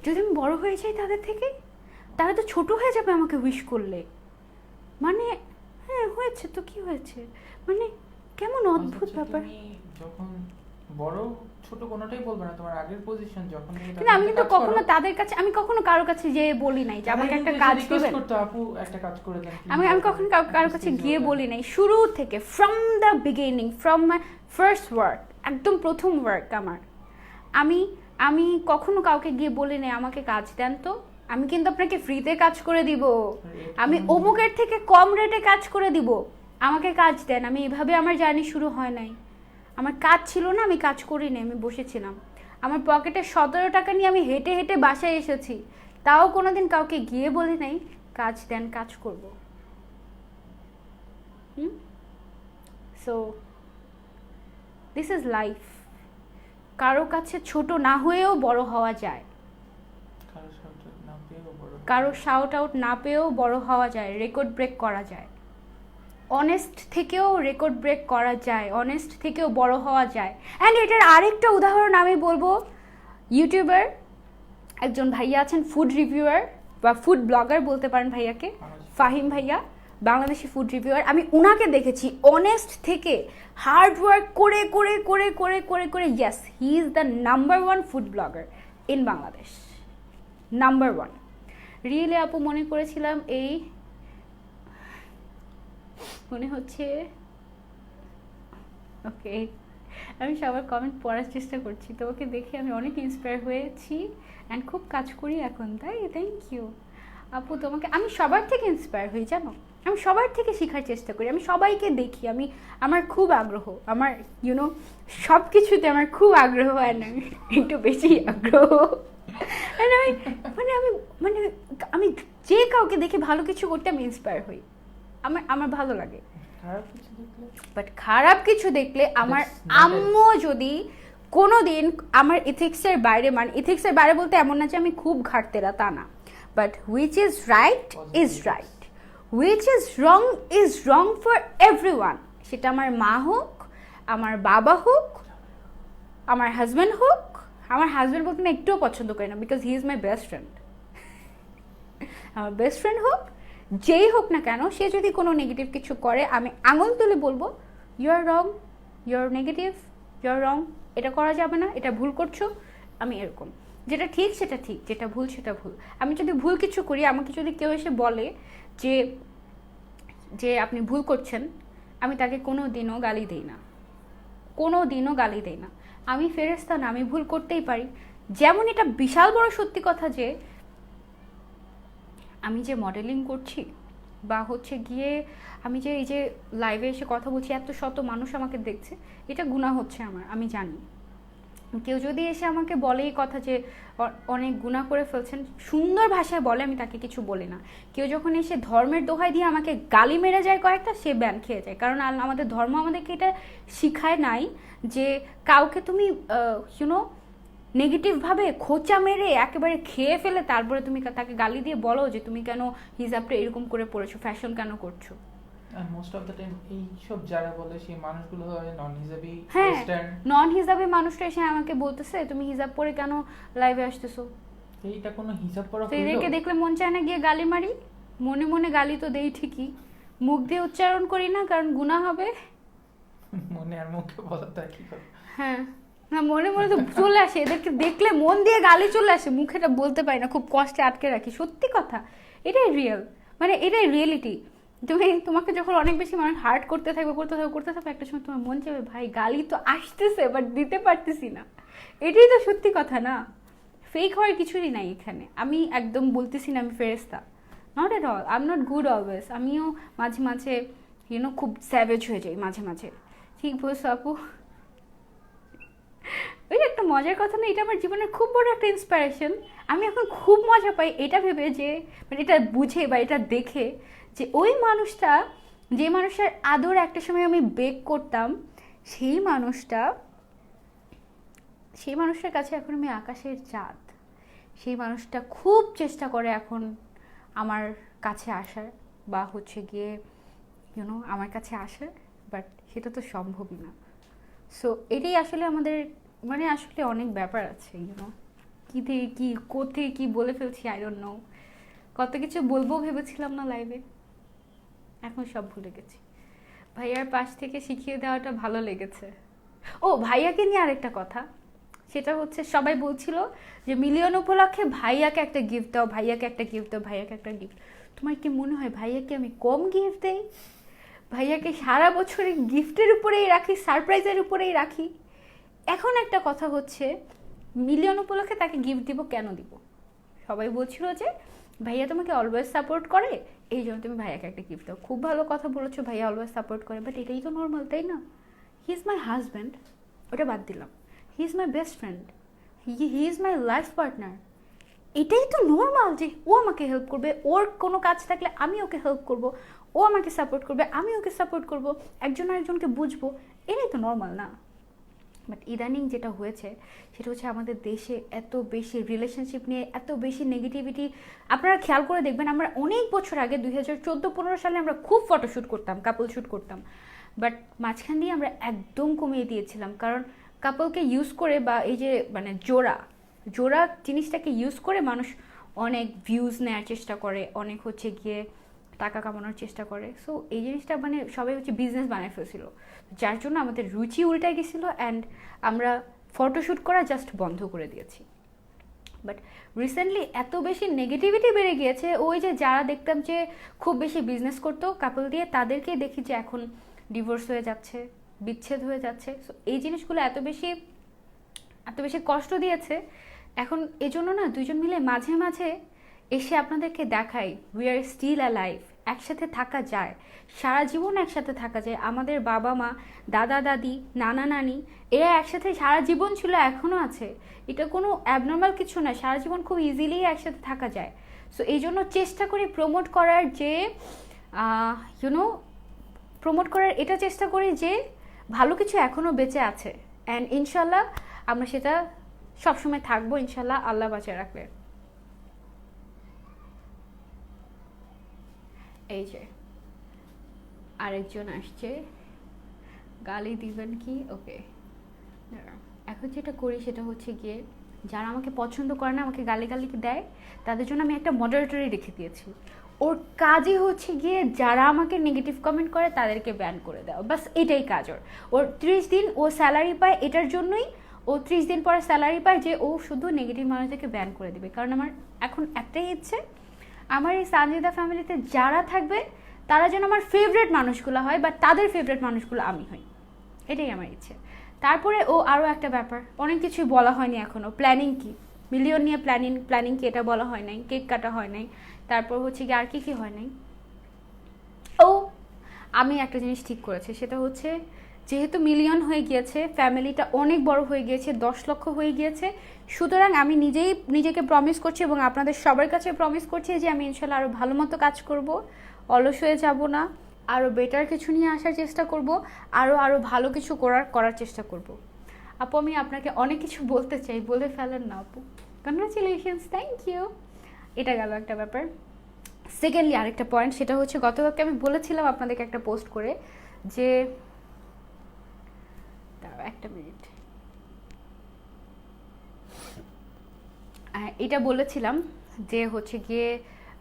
যদি আমি বড় হয়ে যাই তাদের থেকে, তারা তো ছোট হয়ে যাবে আমাকে উইশ করলে। মানে হ্যাঁ হয়েছে তো কি হয়েছে, মানে কেমন অদ্ভুত ব্যাপার। যখন বড় ছোট কোনোটাই বলবে না, তোমার আগের পজিশন যখন কিন্তু আমি কিন্তু কখনো তাদের কাছে, আমি কখনো কারোর কাছে যে বলি নাই যে আমাকে একটা কাজ দিবেন, আপু একটা কাজ করে দেন। আমি কখনো কারোর কাছে গিয়ে বলি নাই, শুরু থেকে from the beginning, from my first work, একদম প্রথম ওয়ার্ক আমার, আমি কখনো কাউকে গিয়ে বলি নাই আমাকে কাজ দেন তো। আমি কিন্তু আপনাকে ফ্রিতে কাজ করে দিব, আমি অমুকের থেকে কম রেটে কাজ করে দিব, আমাকে কাজ দেন। আমি এভাবে আমার জার্নি শুরু হয় নাই। আমার কাজ ছিল না, আমি কাজ করিনি, আমি বসেছিলাম। আমার পকেটে 17 টাকা নিয়ে আমি হেঁটে হেঁটে বাসায় এসেছি, তাও কোনোদিন কাউকে গিয়ে বলি নাই কাজ দেন, কাজ করব। So this is life. কারো কাছে ছোট না হয়েও বড় হওয়া যায়, কারো শাউট আউট না পেয়েও বড় হওয়া যায়, রেকর্ড ব্রেক করা যায়, অনেস্ট থেকেও রেকর্ড ব্রেক করা যায়, অনেস্ট থেকেও বড় হওয়া যায়। অ্যান্ড এটার আরেকটা উদাহরণ আমি বলবো, ইউটিউবার একজন ভাইয়া আছেন, ফুড রিভিউয়ার বা ফুড ব্লগার বলতে পারেন ভাইয়াকে, ফাহিম ভাইয়া, বাংলাদেশি ফুড রিভিউয়ার। আমি ওনাকে দেখেছি অনেস্ট থেকে হার্ড ওয়ার্ক করে করে করে করে করে করে, yes he is the number 1 food blogger in Bangladesh, number 1। Really আপু মনে করেছিলাম এই মনে হচ্ছে, ওকে আমি সবার কমেন্ট পড়ার চেষ্টা করছি, তোমাকে দেখে আমি অনেক ইন্সপায়ার হয়েছি অ্যান্ড খুব কাজ করি এখন, তাই থ্যাংক ইউ আপু। তোমাকে আমি সবার থেকে ইন্সপায়ার হই জানো, আমি সবার থেকে শেখার চেষ্টা করি, আমি সবাইকে দেখি, আমার খুব আগ্রহ, আমার ইউনো সব কিছুতে আমার খুব আগ্রহ, অ্যান্ড আমি একটু বেশি আগ্রহ। আমি যে কাউকে দেখে ভালো কিছু করতে আমি ইন্সপায়ার হই, আমার ভালো লাগে। বাট খারাপ কিছু দেখলে আমার আম্মু যদি কোনো দিন আমার ইথিক্সের বাইরে, মানে ইথিক্সের বাইরে বলতে এমন না যে আমি খুব ঘাটতেরা, তা না, but which is right is right, which is wrong for everyone, সেটা আমার মা হোক, আমার বাবা হোক, আমার হাজব্যান্ড হোক। আমার হাজব্যান্ড বলতে আমি একটুও পছন্দ করি না, because he is my best friend. আমার বেস্ট ফ্রেন্ড হোক, যেই হোক না কেন, সে যদি কোনো নেগেটিভ কিছু করে, আমি আঙুল তুলে বলবো you are wrong, you are negative, you are wrong, এটা করা যাবে না, এটা ভুল করছো। আমি এরকম, যেটা ঠিক সেটা ঠিক, যেটা ভুল সেটা ভুল। আমি যদি ভুল কিছু করি, আমাকে যদি কেউ এসে বলে যে যে আপনি ভুল করছেন, আমি তাকে কোনো দিনও গালি দিই না, কোনো দিনও গালি দিই না। আমি ফেরেশতা না, আমি ভুল করতেই পারি। যেমন এটা বিশাল বড় সত্যি কথা যে আমি যে মডেলিং করছি, বা হচ্ছে গিয়ে আমি যে এই যে লাইভে এসে কথা বলছি, এত শত মানুষ আমাকে দেখছে, এটা গুনাহ হচ্ছে আমার, আমি জানি। কেউ যদি এসে আমাকে বলে এই কথা যে অনেক গুনাহ করে ফেলছেন, সুন্দর ভাষায় বলে, আমি তাকে কিছু বলি না। কেউ যখন এসে ধর্মের দোহাই দিয়ে আমাকে গালি মেরে যায় কয়েকটা, সে ব্যান খেয়ে যায়। কারণ আমাদের ধর্ম আমাদেরকে এটা শিখায় নাই যে কাউকে তুমি ইউনো নেগেটিভভাবে খোঁচা মেরে একেবারে খেয়ে ফেলে তারপরে তুমি তাকে গালি দিয়ে বলো যে তুমি কেন হিজাবটা এরকম করে পড়েছো, ফ্যাশন কেন করছো। মোস্ট অফ দ্য টাইম এই সব যারা বলে সেই মানুষগুলো হয় নন হিজাবি, হ্যাঁ নন হিজাবি মানুষটা এসে আমাকে বলতেছে তুমি হিজাব পরে কেন লাইভে আসতেছো। এইটা কোনো হিজাব পরা হলো? এদেরকে দেখলে মন চায় না গিয়ে গালি মারি, মনে মনে গালি তো দেই ঠিকই, মুখ দিয়ে উচ্চারণ করি না, কারণ গুনাহ হবে। মনে আর মুখে বলাটা কি করে? হ্যাঁ না, মনে মনে তো চলে আসে, এদেরকে দেখলে মন দিয়ে গালি চলে আসে, মুখেটা বলতে পারি না, খুব কষ্টে আটকে রাখি। সত্যি কথা, এটাই রিয়েল, মানে এটাই রিয়েলিটি। তোমাকে যখন অনেক বেশি মানুষ হার্ট করতে থাকবে একটা সময় তোমার মন চাইবে ভাই গালি তো আসতেছে বাট দিতে পারতেছি না। এটাই তো সত্যি কথা না। ফেক হওয়ার কিছুই নাই এখানে। আমি একদম বলতেছি না আমি ফেরেস্তা, not at all. I am not good always. আমিও মাঝে মাঝে খুব স্যাভেজ হয়ে যাই মাঝে মাঝে। ঠিক বলছো আপু। ওই যে একটা মজার কথা না, এটা আমার জীবনের খুব বড় একটা ইন্সপিরেশন। আমি এখন খুব মজা পাই এটা ভেবে যে, মানে এটা বুঝে বা এটা দেখে যে ওই মানুষটা, যে মানুষটার আদর একটা সময় আমি বেক করতাম, সেই মানুষটার কাছে এখন আমি আকাশের চাঁদ। সেই মানুষটা খুব চেষ্টা করে এখন আমার কাছে আসার, বা হচ্ছে গিয়ে আমার কাছে আসার, বাট সেটা তো সম্ভবই না। সো এটাই আসলে আমাদের, মানে আসলে অনেক ব্যাপার আছে কী থেকে কী কোথেকে কী বলে ফেলছি, আই ডোন্ট নো। কত কিছু বলবো ভেবেছিলাম না লাইভে, এখন সব ভুলে গেছি। ভাইয়ার পাশ থেকে শিখিয়ে দেওয়াটা ভালো লেগেছে। ও ভাইয়াকে নিয়ে আরেকটা কথা, সেটা হচ্ছে সবাই বলছিল যে মিলিয়ন উপলক্ষে ভাইয়াকে একটা গিফট দাও, ভাইয়াকে একটা গিফট দাও, ভাইয়াকে একটা গিফট। তোমার কি মনে হয় ভাইয়াকে আমি কম গিফট দেই? ভাইয়াকে সারা বছরে গিফটের উপরেই রাখি, সারপ্রাইজের উপরেই রাখি। এখন একটা কথা হচ্ছে, মিলিয়ন উপলক্ষে তাকে গিফট দিব, কেন দিব? সবাই বলছিল যে ভাইয়া তোমাকে অলওয়েজ সাপোর্ট করে, এই জন্য তুমি ভাইয়াকে একটা গিফট দাও। খুব ভালো কথা বলেছো, ভাইয়া অলওয়েজ সাপোর্ট করে, বাট এটাই তো নর্মাল, তাই না? হি ইজ মাই হাজব্যান্ড, ওটা বাদ দিলাম। He is my best friend, he is my life partner. এটাই তো নর্মাল যে ও আমাকে হেল্প করবে, ওর কোনো কাজ থাকলে আমি ওকে হেল্প করব, ও আমাকে সাপোর্ট করবে, আমি ওকে সাপোর্ট করব, একজন আরেকজনকে বুঝবো, এটাই তো নর্মাল না? বাট ইদানিং যেটা হয়েছে সেটা হচ্ছে আমাদের দেশে এত বেশি রিলেশনশিপ নিয়ে এত বেশি নেগেটিভিটি। আপনারা খেয়াল করে দেখবেন, আমরা অনেক বছর আগে 2014-15 সালে আমরা খুব ফটোশ্যুট করতাম, কাপল শ্যুট করতাম, বাট মাঝখান দিয়ে আমরা একদম কমিয়ে দিয়েছিলাম। কারণ কাপলকে ইউজ করে, বা এই যে মানে জোড়া জিনিসটাকে ইউজ করে মানুষ অনেক ভিউজ নেওয়ার চেষ্টা করে, অনেক হচ্ছে গিয়ে টাকা কামানোর চেষ্টা করে। সো এই জিনিসটা মানে সবাই হচ্ছে বিজনেস বানিয়ে ফেলছিল, যার জন্য আমাদের রুচি উল্টায় গেছিলো অ্যান্ড আমরা ফটোশ্যুট করা জাস্ট বন্ধ করে দিয়েছি। বাট রিসেন্টলি এত বেশি নেগেটিভিটি বেড়ে গিয়েছে, ওই যে যারা দেখতাম যে খুব বেশি বিজনেস করতো কাপল দিয়ে, তাদেরকেই দেখি যে এখন ডিভোর্স হয়ে যাচ্ছে, বিচ্ছেদ হয়ে যাচ্ছে। সো এই জিনিসগুলো এত বেশি কষ্ট দিয়েছে। এখন এজন্য না দুইজন মিলে মাঝে মাঝে এসে আপনাদেরকে দেখাই উই আর স্টিল অ্যালাইভ, একসাথে থাকা যায়, সারা জীবন একসাথে থাকা যায়। আমাদের বাবা মা, দাদা দাদি, নানা নানি, এরা একসাথে সারা জীবন ছিল, এখনও আছে। এটা কোনো অ্যাবনর্মাল কিছু না, সারা জীবন খুব ইজিলি একসাথে থাকা যায়। সো এই জন্য চেষ্টা করি প্রমোট করার, যে প্রমোট করার এটা চেষ্টা করি যে ভালো কিছু এখনও বেঁচে আছে, অ্যান্ড ইনশাল্লাহ আমরা সেটা সবসময় থাকবো, ইনশাল্লাহ, আল্লাহ বাঁচিয়ে রাখবে। এই যে আরেকজন আসছে, গালি দিবেন কি? ওকে, এখন যেটা করি সেটা হচ্ছে গিয়ে, যারা আমাকে পছন্দ করে না, আমাকে গালি দেয়, তাদের জন্য আমি একটা মডারেটরি রেখে দিয়েছি। ওর কাজই হচ্ছে গিয়ে যারা আমাকে নেগেটিভ কমেন্ট করে তাদেরকে ব্যান করে দেওয়া, বাস এটাই কাজ ওর। ওর 30 দিন ও স্যালারি পায় এটার জন্যই, ও 30 দিন পরে স্যালারি পায় যে ও শুধু নেগেটিভ মানুষদেরকে ব্যান করে দেবে। কারণ আমার এখন একটাই ইচ্ছে, আমার এই সানজিদা ফ্যামিলিতে যারা থাকবে তারা যেন আমার ফেভারিট মানুষগুলো হয়, বা তাদের ফেভারিট মানুষগুলো আমি হই, এটাই আমার ইচ্ছে। তারপরে ও আরও একটা ব্যাপার, অনেক কিছুই বলা হয়নি এখনও, প্ল্যানিং কি, মিলিয়ন নিয়ে প্ল্যানিং কি এটা বলা হয় নাই, কেক কাটা হয় নাই, তারপর হচ্ছে কি আর কি হয় নাই। ও আমি একটা জিনিস ঠিক করেছি, সেটা হচ্ছে যেহেতু মিলিয়ন হয়ে গিয়েছে, ফ্যামিলিটা অনেক বড় হয়ে গিয়েছে, 10 লক্ষ হয়ে গিয়েছে, সুতরাং আমি নিজেকে প্রমিস করছি এবং আপনাদের সবার কাছে প্রমিস করছি যে আমি ইনশাল্লাহ আরও ভালো মতো কাজ করব, অলস হয়ে যাব না, আরও বেটার কিছু নিয়ে আসার চেষ্টা করব, আরও ভালো কিছু করার চেষ্টা করব। আপু আমি আপনাকে অনেক কিছু বলতে চাই, বলে ফেলেন না আপু। Congratulations, thank you. এটা গেল একটা ব্যাপার। সেকেন্ডলি আরেকটা পয়েন্ট, সেটা হচ্ছে গতকালকে আমি বলেছিলাম আপনাদেরকে একটা পোস্ট করে যে, একটা মিনিট, এটা বলেছিলাম যে হচ্ছে গিয়ে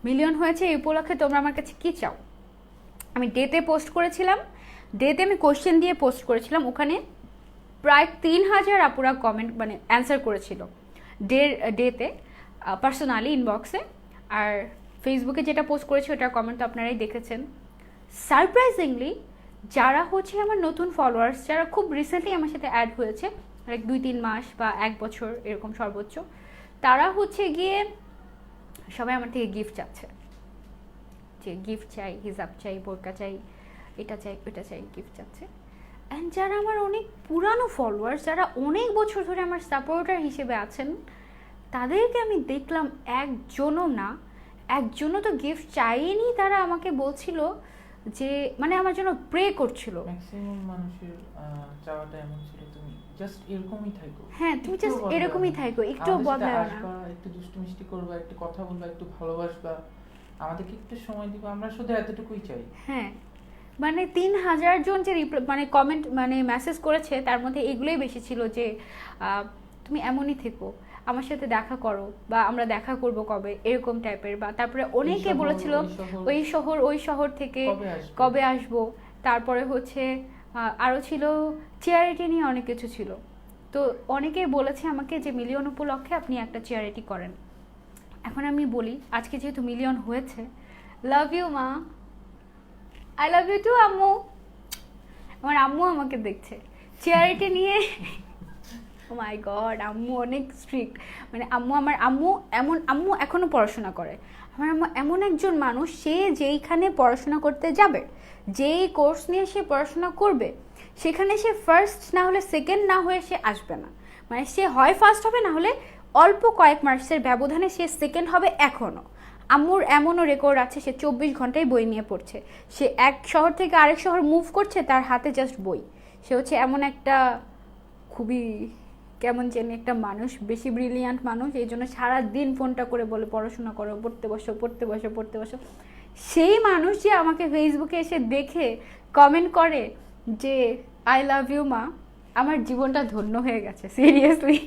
মিলিয়ন হয়েছে এই উপলক্ষে তোমরা আমার কাছে কি চাও। আমি ডেতে পোস্ট করেছিলাম, ডেতে আমি কোশ্চেন দিয়ে পোস্ট করেছিলাম, ওখানে প্রায় 3000 আপুরা কমেন্ট মানে অ্যান্সার করেছিল ডেতে, পার্সোনালি ইনবক্সে। আর ফেসবুকে যেটা পোস্ট করেছি ওটার কমেন্ট তো আপনারাই দেখেছেন। সারপ্রাইজিংলি যারা হচ্ছে আমার নতুন ফলোয়ার্স, যারা খুব রিসেন্টলি আমার সাথে অ্যাড হয়েছে, লাইক 2-3 মাস বা 1 বছর এরকম সর্বোচ্চ, তারা হচ্ছে গিয়ে সবাই আমার থেকে গিফট চাচ্ছে, যে গিফট চাই, হিজাব চাই, বোরকা চাই, এটা চাই, ওটা চাই, গিফট চাচ্ছে। অ্যান্ড যারা আমার অনেক পুরানো ফলোয়ার্স, যারা অনেক বছর ধরে আমার সাপোর্টার হিসেবে আছেন, তাদেরকে আমি দেখলাম একজনও তো গিফট চাইনি। তারা আমাকে বলছিল যে মানে আমার জন্য প্রে করছিল। ম্যাক্সিমাম মানুষের চাওয়াটা এমন ছিল, তুমি জাস্ট এরকমই থাকো। হ্যাঁ, তুমি জাস্ট এরকমই থাকো, একটু বদলাও না, একটু দুষ্টু মিষ্টি করবা, একটু কথা বলবা, একটু ভালোবাসবা, আমাদেরকে একটু সময় দিবা, আমরা শুধু এতটুকুই চাই। হ্যাঁ, মানে 3000 জন যে মানে কমেন্ট মানে মেসেজ করেছে, তার মধ্যে এগুলোই বেশি ছিল যে তুমি এমনই থেকো, আমার সাথে দেখা করো, বা আমরা দেখা করব কবে, এরকম টাইপের। বা তারপরে অনেকে বলেছিল ওই শহর থেকে কবে আসবো। তারপরে হচ্ছে আরও ছিল চেয়ারিটি নিয়ে অনেক কিছু ছিল। তো অনেকেই বলেছে আমাকে যে মিলিয়ন উপলক্ষে আপনি একটা চেয়ারিটি করেন। এখন আমি বলি, আজকে যেহেতু মিলিয়ন হয়েছে, লাভ ইউ মা, আই লাভ ইউ টু আম্মু। আমার আম্মু আমাকে দেখছে চেয়ারিটি নিয়ে। ও মাই গড, আম্মু অনেক স্ট্রিক্ট। মানে আমার আম্মু এখনো পড়াশোনা করে। আমার আম্মু এমন একজন মানুষ, সে যেইখানে পড়াশোনা করতে যাবে, যেই কোর্স নিয়ে সে পড়াশোনা করবে, সেখানে সে ফার্স্ট না হলে সেকেন্ড না হয়ে সে আসবে না। মানে সে হয় ফার্স্ট হবে, না হলে অল্প কয়েক মাসের ব্যবধানে সে সেকেন্ড হবে। এখনও আম্মুর এমনও রেকর্ড আছে, সে 24 ঘন্টায় বই নিয়ে পড়ছে। সে এক শহর থেকে আরেক শহর মুভ করছে, তার হাতে জাস্ট বই। সে হচ্ছে এমন একটা খুবই কেমন জানি একটা মানুষ, বেশি ব্রিলিয়ান্ট মানুষ। এই জন্য সারাদিন ফোনটা করে বলে পড়াশোনা করো, পড়তে বসো। সেই মানুষ যে আমাকে ফেসবুকে এসে দেখে কমেন্ট করে যে আই লাভ ইউ মা, আমার জীবনটা ধন্য হয়ে গেছে, সিরিয়াসলি।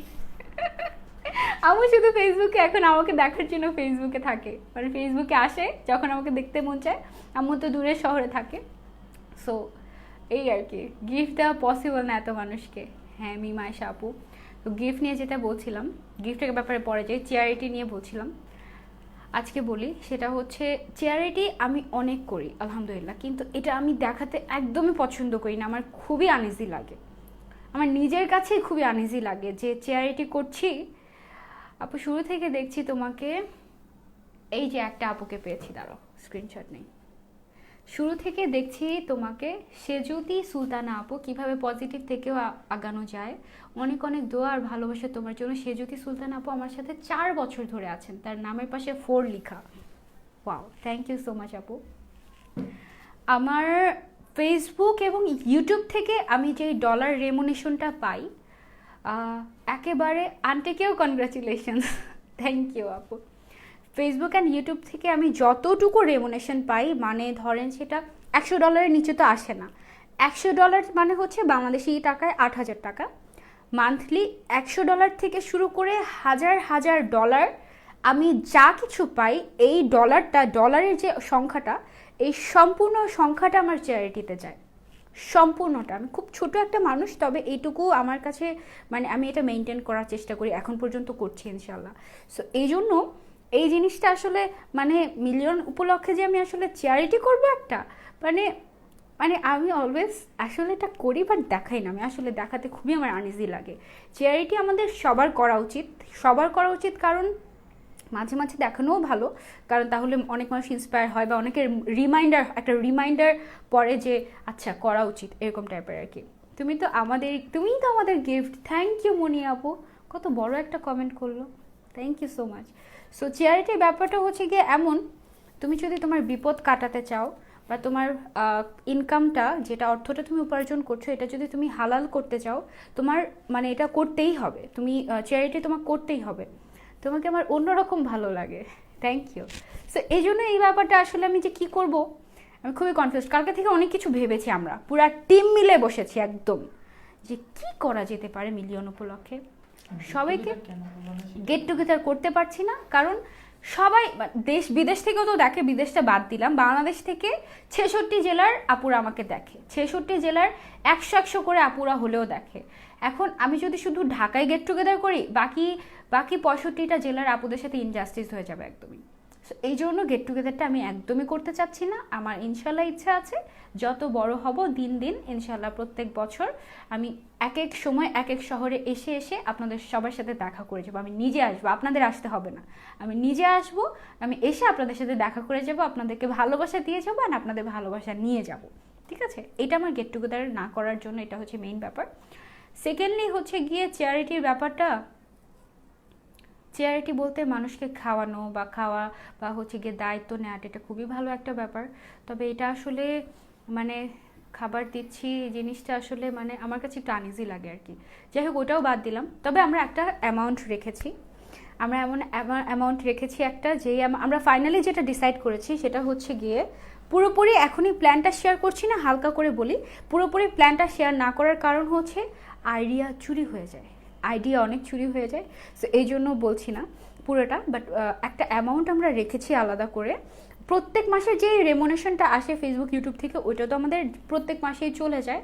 আমি শুধু ফেসবুকে এখন আমাকে দেখার জন্য ফেসবুকে থাকে, মানে ফেসবুকে আসে যখন আমাকে দেখতে মন চায়। আম্মু তো দূরের শহরে থাকে। সো এই আর কি, গিফট দেওয়া পসিবল না এত মানুষকে। হ্যাঁ মিমা আয়েশা আপু, তো গিফট নিয়ে যেটা বলছিলাম, গিফটের ব্যাপারে পরে যাই, চেয়ারিটি নিয়ে বলছিলাম। আজকে বলি, সেটা হচ্ছে চেয়ারিটি আমি অনেক করি আলহামদুলিল্লাহ, কিন্তু এটা আমি দেখাতে একদমই পছন্দ করি না। আমার খুবই আনইজি লাগে, আমার নিজের কাছেই খুবই আনইজি লাগে যে চেয়ারিটি করছি। আপু শুরু থেকে দেখছি তোমাকে, এই যে একটা আপুকে পেয়েছি, দাঁড়াও স্ক্রিনশট নেই। শুরু থেকে দেখছি তোমাকে, সেজুতি সুলতানা আপু, কিভাবে পজিটিভ থেকেও আগানো যায়। অনেক অনেক দোয়া আর ভালোবাসা তোমার জন্য। সেজুতি সুলতানা আপু আমার সাথে 4 বছর ধরে আছেন, তার নামের পাশে 4 লেখা। Wow, thank you so much আপু। আমার ফেসবুক এবং ইউটিউব থেকে আমি যেই ডলার রেমুনেশনটা পাই, একেবারে আন্টিকেও কনগ্রাচুলেশনস, থ্যাংক ইউ আপু। ফেসবুক অ্যান্ড ইউটিউব থেকে আমি যতটুকু রেমুনেশন পাই, মানে ধরেন সেটা $100 নিচে তো আসে না। $100 মানে হচ্ছে বাংলাদেশি টাকায় 8,000 টাকা মান্থলি। $100 থেকে শুরু করে হাজার হাজার ডলার আমি যা কিছু পাই, এই ডলারের যে সংখ্যাটা, এই সম্পূর্ণ সংখ্যাটা আমার চ্যারিটিতে যায়, সম্পূর্ণটা। আমি খুব ছোট একটা মানুষ, তবে এইটুকু আমার কাছে মানে আমি এটা মেনটেন করার চেষ্টা করি, এখন পর্যন্ত করছি ইনশাল্লাহ। সো এই জন্য এই জিনিসটা আসলে মানে মিলিয়ন উপলক্ষে যে আমি আসলে চ্যারিটি করব একটা, মানে মানে আমি অলওয়েজ আসলে এটা করি, বাট দেখাই না। আমি আসলে দেখাতে খুবই আমার আনইজি লাগে। চ্যারিটি আমাদের সবার করা উচিত, কারণ মাঝে মাঝে দেখানোও ভালো, কারণ তাহলে অনেক মানুষ ইন্সপায়ার হয়, বা অনেকের রিমাইন্ডার পড়ে যে আচ্ছা করা উচিত, এরকম টাইপের আর কি। তুমিই তো আমাদের গিফট। থ্যাংক ইউ মনি আপু, কত বড় একটা কমেন্ট করলো, thank you so much. So চ্যারিটির ব্যাপারটা হচ্ছে গিয়ে এমন, তুমি যদি তোমার বিপদ কাটাতে চাও, বা তোমার ইনকামটা, যেটা অর্থটা তুমি উপার্জন করছো, এটা যদি তুমি হালাল করতে চাও, তোমার মানে এটা করতেই হবে, তুমি চ্যারিটি তোমাকে করতেই হবে। তোমাকে আমার অন্যরকম ভালো লাগে, থ্যাংক ইউ। সো এই জন্য এই ব্যাপারটা আসলে আমি যে কী করব, আমি খুবই কনফিউজ। কালকে থেকে অনেক কিছু ভেবেছি, আমরা পুরা টিম মিলে বসেছি একদম, যে কি করা যেতে পারে মিলিয়ন উপলক্ষে। সবাইকে গেট টুগেদার করতে পারছি না, কারণ সবাই দেশ বিদেশ থেকেও তো দেখে, বিদেশটা বাদ দিলাম, বাংলাদেশ থেকে 66 জেলার আপুরা আমাকে দেখে, 66 জেলার 100 করে আপুরা হলেও দেখে। এখন আমি যদি শুধু ঢাকায় গেট টুগেদার করি, বাকি 65টা জেলার আপুদের সাথে ইনজাস্টিস হয়ে যাবে একদমই। সো এই জন্য গেট টুগেদারটা আমি একদমই করতে চাচ্ছি না। আমার ইনশাল্লাহ ইচ্ছা আছে যত বড় হব দিন দিন ইনশাল্লাহ প্রত্যেক বছর আমি এক এক সময় এক এক শহরে এসে এসে আপনাদের সবার সাথে দেখা করে যাবো। আমি নিজে আসবো, আপনাদের আসতে হবে না, আমি নিজে আসবো, আমি এসে আপনাদের সাথে দেখা করে যাব, আপনাদেরকে ভালোবাসা দিয়ে যাবো আর আপনাদের ভালোবাসা নিয়ে যাব, ঠিক আছে? এটা আমার গেট টুগেদার না করার জন্য এটা হচ্ছে মেইন ব্যাপার। সেকেন্ডলি হচ্ছে গিয়ে চ্যারিটির ব্যাপারটা। চ্যারিটি বলতে মানুষকে খাওয়ানো বা খাওয়া বা হচ্ছে গিয়ে দায়িত্ব নেওয়াটা এটা খুবই ভালো একটা ব্যাপার। তবে এটা আসলে মানে খাবার দিচ্ছি জিনিসটা আসলে মানে আমার কাছে একটু আনইজি লাগে আর কি। যাই হোক ওটাও বাদ দিলাম। তবে আমরা একটা অ্যামাউন্ট রেখেছি, আমরা এমন অ্যামাউন্ট রেখেছি একটা, যেই আমরা ফাইনালি যেটা ডিসাইড করেছি সেটা হচ্ছে গিয়ে পুরোপুরি এখনই প্ল্যানটা শেয়ার করছি না, হালকা করে বলি। পুরোপুরি প্ল্যানটা শেয়ার না করার কারণ হচ্ছে আইডিয়া চুরি হয়ে যায়, আইডিয়া অনেক চুরি হয়ে যায়। সো এই জন্য বলছি না পুরোটা, বাট একটা অ্যামাউন্ট আমরা রেখেছি আলাদা করে। প্রত্যেক মাসের যে রেমুনেশনটা আসে ফেসবুক ইউটিউব থেকে ওইটা তো আমাদের প্রত্যেক মাসেই চলে যায়।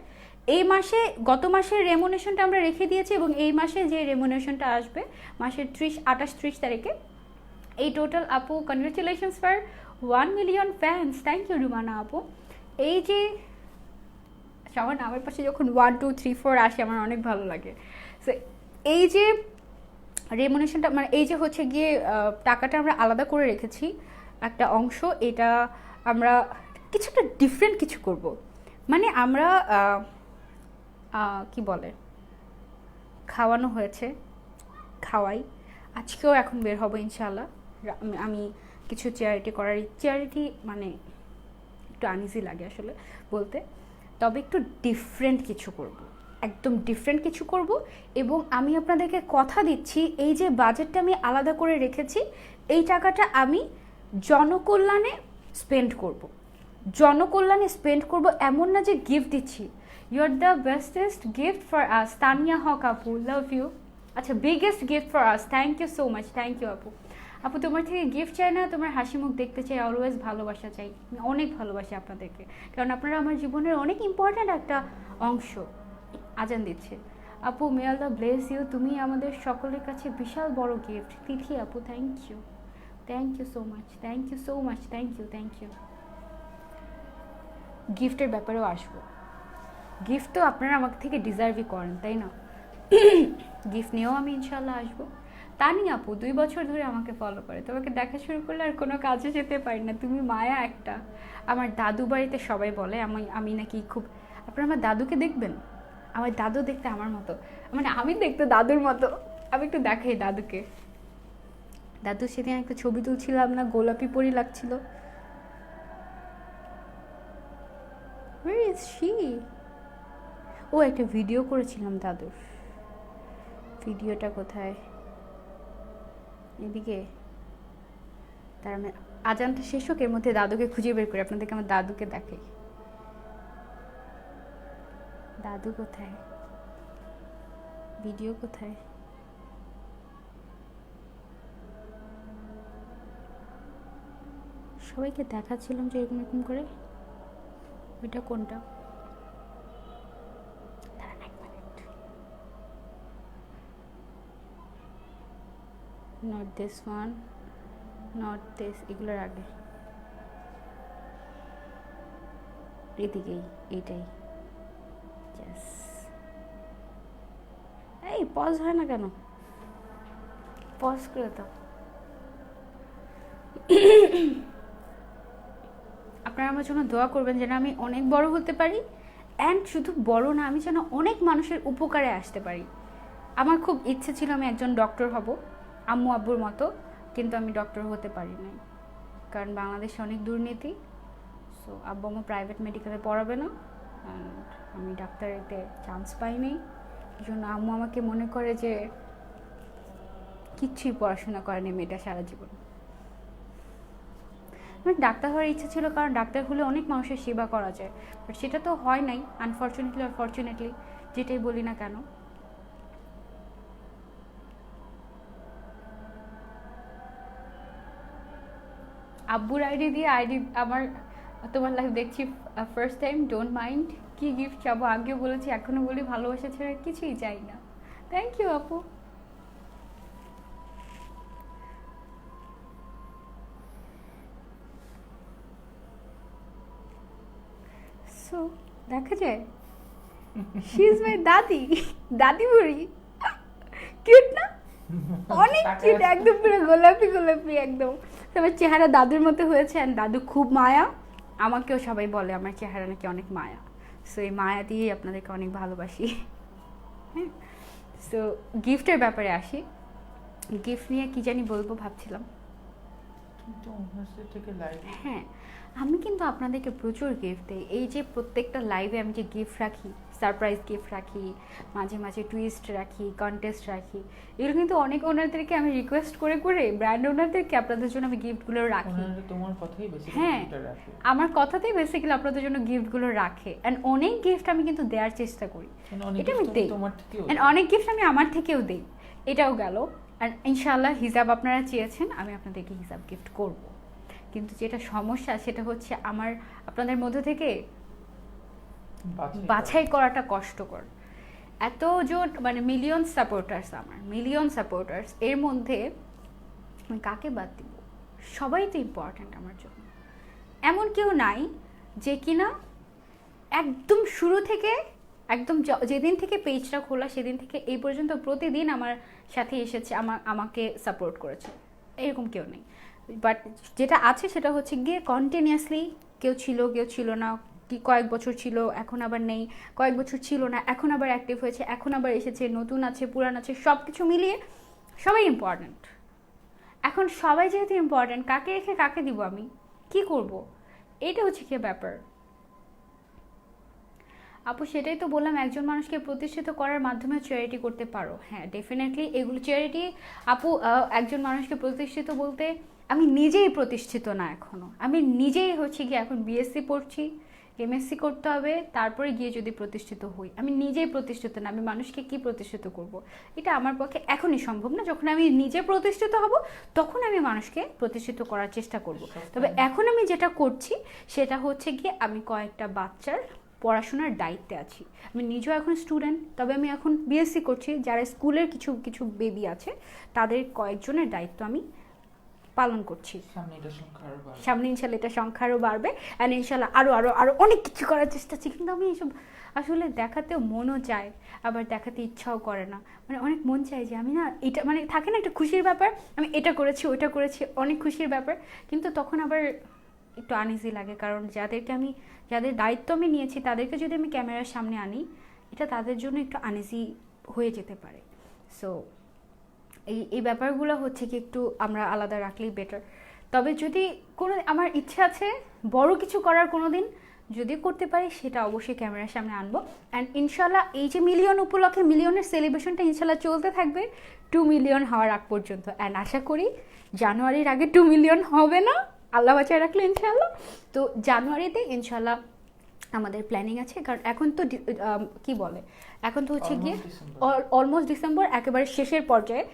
এই মাসে গত মাসের রেমুনেশনটা আমরা রেখে দিয়েছি এবং এই মাসে যে রেমুনেশনটা আসবে মাসের 28-30 তারিখে, এই টোটাল আপু congratulations for 1 million fans. Thank you Rumana আপু। এই যে আমার নামের পাশে যখন 1 2 3 4 আসে আমার অনেক ভালো লাগে। সো এই যে রেমুনেশনটা মানে এই যে হচ্ছে গিয়ে টাকাটা আমরা আলাদা করে রেখেছি একটা অংশ, এটা আমরা কিছু একটা ডিফারেন্ট কিছু করব। মানে আমরা কি বলে খাওয়ানো হয়েছে, খাওয়াই, আজকেও এখন বের হবো ইনশাল্লাহ। আমি কিছু চ্যারিটি করার, চ্যারিটি মানে একটু আনইজি লাগে আসলে বলতে, তবে একটু ডিফারেন্ট কিছু করব, একদম ডিফারেন্ট কিছু করব। এবং আমি আপনাদেরকে কথা দিচ্ছি এই যে বাজেটটা আমি আলাদা করে রেখেছি এই টাকাটা আমি জনকল্যাণে স্পেন্ড করব, জনকল্যাণে স্পেন্ড করব। এমন না যে গিফট দিচ্ছি। You are the bestest gift for us, Tania Haque আপু, লাভ ইউ। আচ্ছা, biggest gift for us, thank you so much, thank you আপু। আপু তোমার থেকে গিফট চাই না, তোমার হাসি মুখ দেখতে চাই, অলওয়েজ ভালোবাসা চাই। আমি অনেক ভালোবাসি আপনাদেরকে, কারণ আপনারা আমার জীবনের অনেক ইম্পর্ট্যান্ট একটা অংশ। আজান দিচ্ছে আপু, মে আল্লাহ ব্লেস ইউ, তুমি আমাদের সকলের কাছে বিশাল বড় গিফট। তিথি আপু, thank you, thank you so much, thank you so much, thank you, thank you. গিফটের ব্যাপারেও আসবো। গিফট তো আপনারা আমাকে থেকে ডিজার্ভই করেন, তাই না? গিফট নিয়েও আমি ইনশাল্লাহ আসবো। তানি আপু 2 বছর ধরে আমাকে ফলো করে, তোমাকে দেখা শুরু করলে আর কোনো কাজে যেতে পারি না, তুমি মায়া একটা। আমার দাদু বাড়িতে সবাই বলে আমি নাকি খুব, আপনারা আমার দাদুকে দেখবেন, আমার দাদু দেখতে আমার মতো, মানে আমি দেখতে দাদুর মতো। আমি একটু দেখাই দাদুকে। দাদু সেদিন একটা ছবি তুলছিলাম না, গোলাপি পরি লাগছিল। Where is she? ও একটা ভিডিও করেছিলাম দাদুর, ভিডিওটা কোথায়? এদিকে। তার আমি আজানটা শেষ হোক, এর মধ্যে দাদুকে খুঁজে বের করি, আপনাদেরকে আমার দাদুকে দেখাই। দাদু কোথায়, ভিডিও কোথায়? সবাইকে দেখাচ্ছিলাম যে এরকম এরকম করে, ওইটা কোনটা? Not this one, not this, এগুলোর আগে এদিকেই, এইটাই। Yes. এই পজ হয় না কেন? পজ করে দাও। আপনারা আমার জন্য দোয়া করবেন যেন আমি অনেক বড় হতে পারি, অ্যান্ড শুধু বড় না, আমি যেন অনেক মানুষের উপকারে আসতে পারি। আমার খুব ইচ্ছে ছিল আমি একজন ডক্টর হব আম্মু আব্বুর মতো, কিন্তু আমি ডক্টর হতে পারি নাই, কারণ বাংলাদেশে অনেক দুর্নীতি। সো আব্বু আম্মু প্রাইভেট মেডিকেলে পড়াবে না, অ্যান্ড আমি ডাক্তারিতে চান্স পাইনি। এই জন্য আম্মু আমাকে মনে করে যে কিচ্ছুই পড়াশোনা করেনি মেয়েটা সারা জীবন। আমার ডাক্তার হওয়ার ইচ্ছা ছিল, কারণ ডাক্তার হলে অনেক মানুষের সেবা করা যায়, বাট সেটা তো হয় নাই আনফর্চুনেটলি আর ফর্চুনেটলি, যেটাই বলি না কেন। আব্বুর আইডি দিয়ে আমার তোমার লাইফ দেখছি ফার্স্ট টাইম, ডোন্ট মাইন্ড। কি গিফট চাবো, আগেও বলেছি এখনো বলি, ভালোবাসা ছাড়া কিছুই চাই না। থ্যাংক ইউ আপু। সো দেখা যায় শি ইজ মাই দাদি, দাদি বুড়ি। কিউট না? অনেক কিউট, একদম পুরো গোলাপি গোলাপি একদম। আমার চেহারা দাদুর মতো হয়েছে, অ্যান্ড দাদু খুব মায়া। আমাকেও সবাই বলে আমার চেহারা নাকি অনেক মায়া। সো এই মায়া দিয়েই আপনাদেরকে অনেক ভালোবাসি। হ্যাঁ, সো গিফটের ব্যাপারে আসি। গিফট নিয়ে কি জানি বলবো ভাবছিলাম। হ্যাঁ, আমি কিন্তু আপনাদেরকে প্রচুর গিফট দিই। এই যে প্রত্যেকটা লাইভে আমি যে গিফট রাখি, সারপ্রাইজ গিফট রাখি, মাঝে মাঝে টুইস্ট রাখি, কন্টেস্ট রাখি, এগুলো কিন্তু অনেক ওনারদেরকে আমি রিকোয়েস্ট করে করে ব্র্যান্ড ওনারদেরকে আপনাদের জন্য আমি গিফটগুলো রাখি। তোমার কথাই বেশি, হ্যাঁ, আমার কথাতেই বেসিক্যালি আপনাদের জন্য গিফটগুলো রাখে। অ্যান্ড অনেক গিফট আমি কিন্তু দেওয়ার চেষ্টা করি, এটা আমি দিই। অ্যান্ড অনেক গিফট আমি আমার থেকেও দিই, এটাও গেল। আর ইনশাআল্লাহ হিসাব আপনারা চেয়েছেন, আমি আপনাদেরকে হিসাব গিফট করব। কিন্তু যেটা সমস্যা সেটা হচ্ছে আমার আপনাদের মধ্যে থেকে বাছাই করাটা কষ্টকর। এতজন মানে মিলিয়ন সাপোর্টার্স, আমার মিলিয়ন সাপোর্টার্স, এর মধ্যে আমি কাকে বাদ দিব? সবাই তো ইম্পর্ট্যান্ট আমার জন্য। এমন কেউ নাই যে কিনা একদম শুরু থেকে একদম যেদিন থেকে পেজটা খোলা সেদিন থেকে এই পর্যন্ত প্রতিদিন আমার সাথে এসেছে, আমাকে সাপোর্ট করেছে, এরকম কেউ নেই। বাট যেটা আছে সেটা হচ্ছে গিয়ে কন্টিনিউয়াসলি কেউ ছিল না, কি কয়েক বছর ছিল এখন আবার নেই, কয়েক বছর ছিল না এখন আবার অ্যাক্টিভ হয়েছে, এখন আবার এসেছে, নতুন আছে পুরান আছে, সব কিছু মিলিয়ে সবাই ইম্পর্ট্যান্ট। এখন সবাই যেহেতু ইম্পর্ট্যান্ট, কাকে রেখে কাকে দিব আমি, কি করব? এইটা হচ্ছে কি ব্যাপার আপু। সেটাই তো বললাম, একজন মানুষকে প্রতিষ্ঠিত করার মাধ্যমে চ্যারিটি করতে পারো। হ্যাঁ, ডেফিনেটলি এগুলো চ্যারিটি আপু। একজন মানুষকে প্রতিষ্ঠিত বলতে আমি নিজেই প্রতিষ্ঠিত না এখনো, আমি নিজেই হচ্ছে গিয়ে এখন বিএসসি পড়ছি, এমএসসি করতে হবে, তারপরে গিয়ে যদি প্রতিষ্ঠিত হই। আমি নিজেই প্রতিষ্ঠিত না, আমি মানুষকে কি প্রতিষ্ঠিত করব? এটা আমার পক্ষে এখনই সম্ভব না। যখন আমি নিজে প্রতিষ্ঠিত হব তখন আমি মানুষকে প্রতিষ্ঠিত করার চেষ্টা করব। তবে এখন আমি যেটা করছি সেটা হচ্ছে গিয়ে আমি কয়েকটা বাচ্চার পড়াশোনার দায়িত্বে আছি। আমি নিজেও এখন স্টুডেন্ট, তবে আমি এখন বিএসসি করছি। যারা স্কুলের কিছু কিছু বেবি আছে তাদের কয়েকজনের দায়িত্ব আমি পালন করছি। সামনে ইনশাল্লাহ এটা সংখ্যা আরও বাড়বে, অ্যান্ড ইনশাল্লাহ আরও আরও আরও অনেক কিছু করার চেষ্টা আছে। কিন্তু আমি এইসব আসলে দেখাতেও মনও চায়, আবার দেখাতে ইচ্ছাও করে না। মানে অনেক মন চায় যে আমি না এটা, মানে থাকে না একটা খুশির ব্যাপার, আমি এটা করেছি ওইটা করেছি, অনেক খুশির ব্যাপার। কিন্তু তখন আবার একটু আনইজি লাগে, কারণ যাদের দায়িত্ব আমি নিয়েছি তাদেরকে যদি আমি ক্যামেরার সামনে আনি, এটা তাদের জন্য একটু আনইজি হয়ে যেতে পারে। সো এই ব্যাপারগুলো হচ্ছে কি একটু আমরা আলাদা রাখলেই বেটার। তবে যদি কোনো আমার ইচ্ছা আছে বড় কিছু করার, কোনো দিন যদি করতে পারি সেটা অবশ্যই ক্যামেরার সামনে আনবো। অ্যান্ড ইনশাল্লাহ এই যে মিলিয়ন উপলক্ষে মিলিয়নের সেলিব্রেশনটা ইনশাল্লাহ চলতে থাকবে 2 মিলিয়ন হওয়ার আগ পর্যন্ত। অ্যান্ড আশা করি জানুয়ারির আগে 2 মিলিয়ন হবে না, আল্লাহ বাঁচায় রাখলে ইনশাল্লাহ। তো জানুয়ারিতে ইনশাল্লাহ আমাদের প্ল্যানিং আছে, কারণ এখন তো কি বলে, এখন তো হচ্ছে গিয়ে অলমোস্ট ডিসেম্বর একেবারে শেষের পর্যায়ে।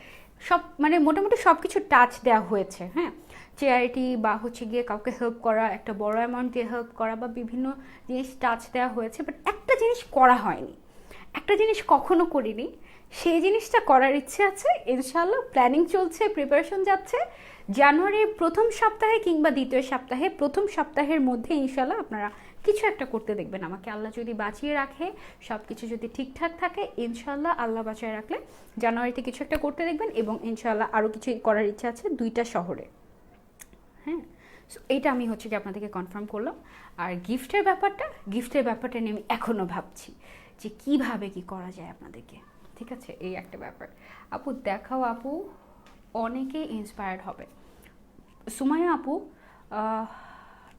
সব মানে মোটামুটি সব কিছু টাচ দেওয়া হয়েছে। হ্যাঁ, চ্যারিটি বা হচ্ছে গিয়ে কাউকে হেল্প করা, একটা বড় অ্যামাউন্ট দিয়ে হেল্প করা বা বিভিন্ন জিনিস টাচ দেওয়া হয়েছে, বাট একটা জিনিস করা হয়নি, একটা জিনিস কখনো করিনি, সেই জিনিসটা করার ইচ্ছে আছে ইনশাআল্লাহ। প্ল্যানিং চলছে, প্রিপারেশন যাচ্ছে। জানুয়ারির প্রথম সপ্তাহে কিংবা দ্বিতীয় সপ্তাহে, প্রথম সপ্তাহের মধ্যে ইনশাআল্লাহ আপনারা কিছু একটা করতে দেখবেন আমাকে, আল্লাহ যদি বাঁচিয়ে রাখে, সব কিছু যদি ঠিকঠাক থাকে ইনশাআল্লাহ, আল্লাহ বাঁচিয়ে রাখলে জানুয়ারিতে কিছু একটা করতে দেখবেন। এবং ইনশাআল্লাহ আরও কিছু করার ইচ্ছা আছে 2টা শহরে। হ্যাঁ, সো এইটা আমি হচ্ছে কি আপনাদেরকে কনফার্ম করলাম। আর গিফটের ব্যাপারটা নিয়ে আমি এখনও ভাবছি যে কিভাবে কি করা যায় আপনাদেরকে। ঠিক আছে, এই একটা ব্যাপার। আপু দেখাও আপু, অনেকে ইন্সপায়ার্ড হবে। সুমাইয়া আপু,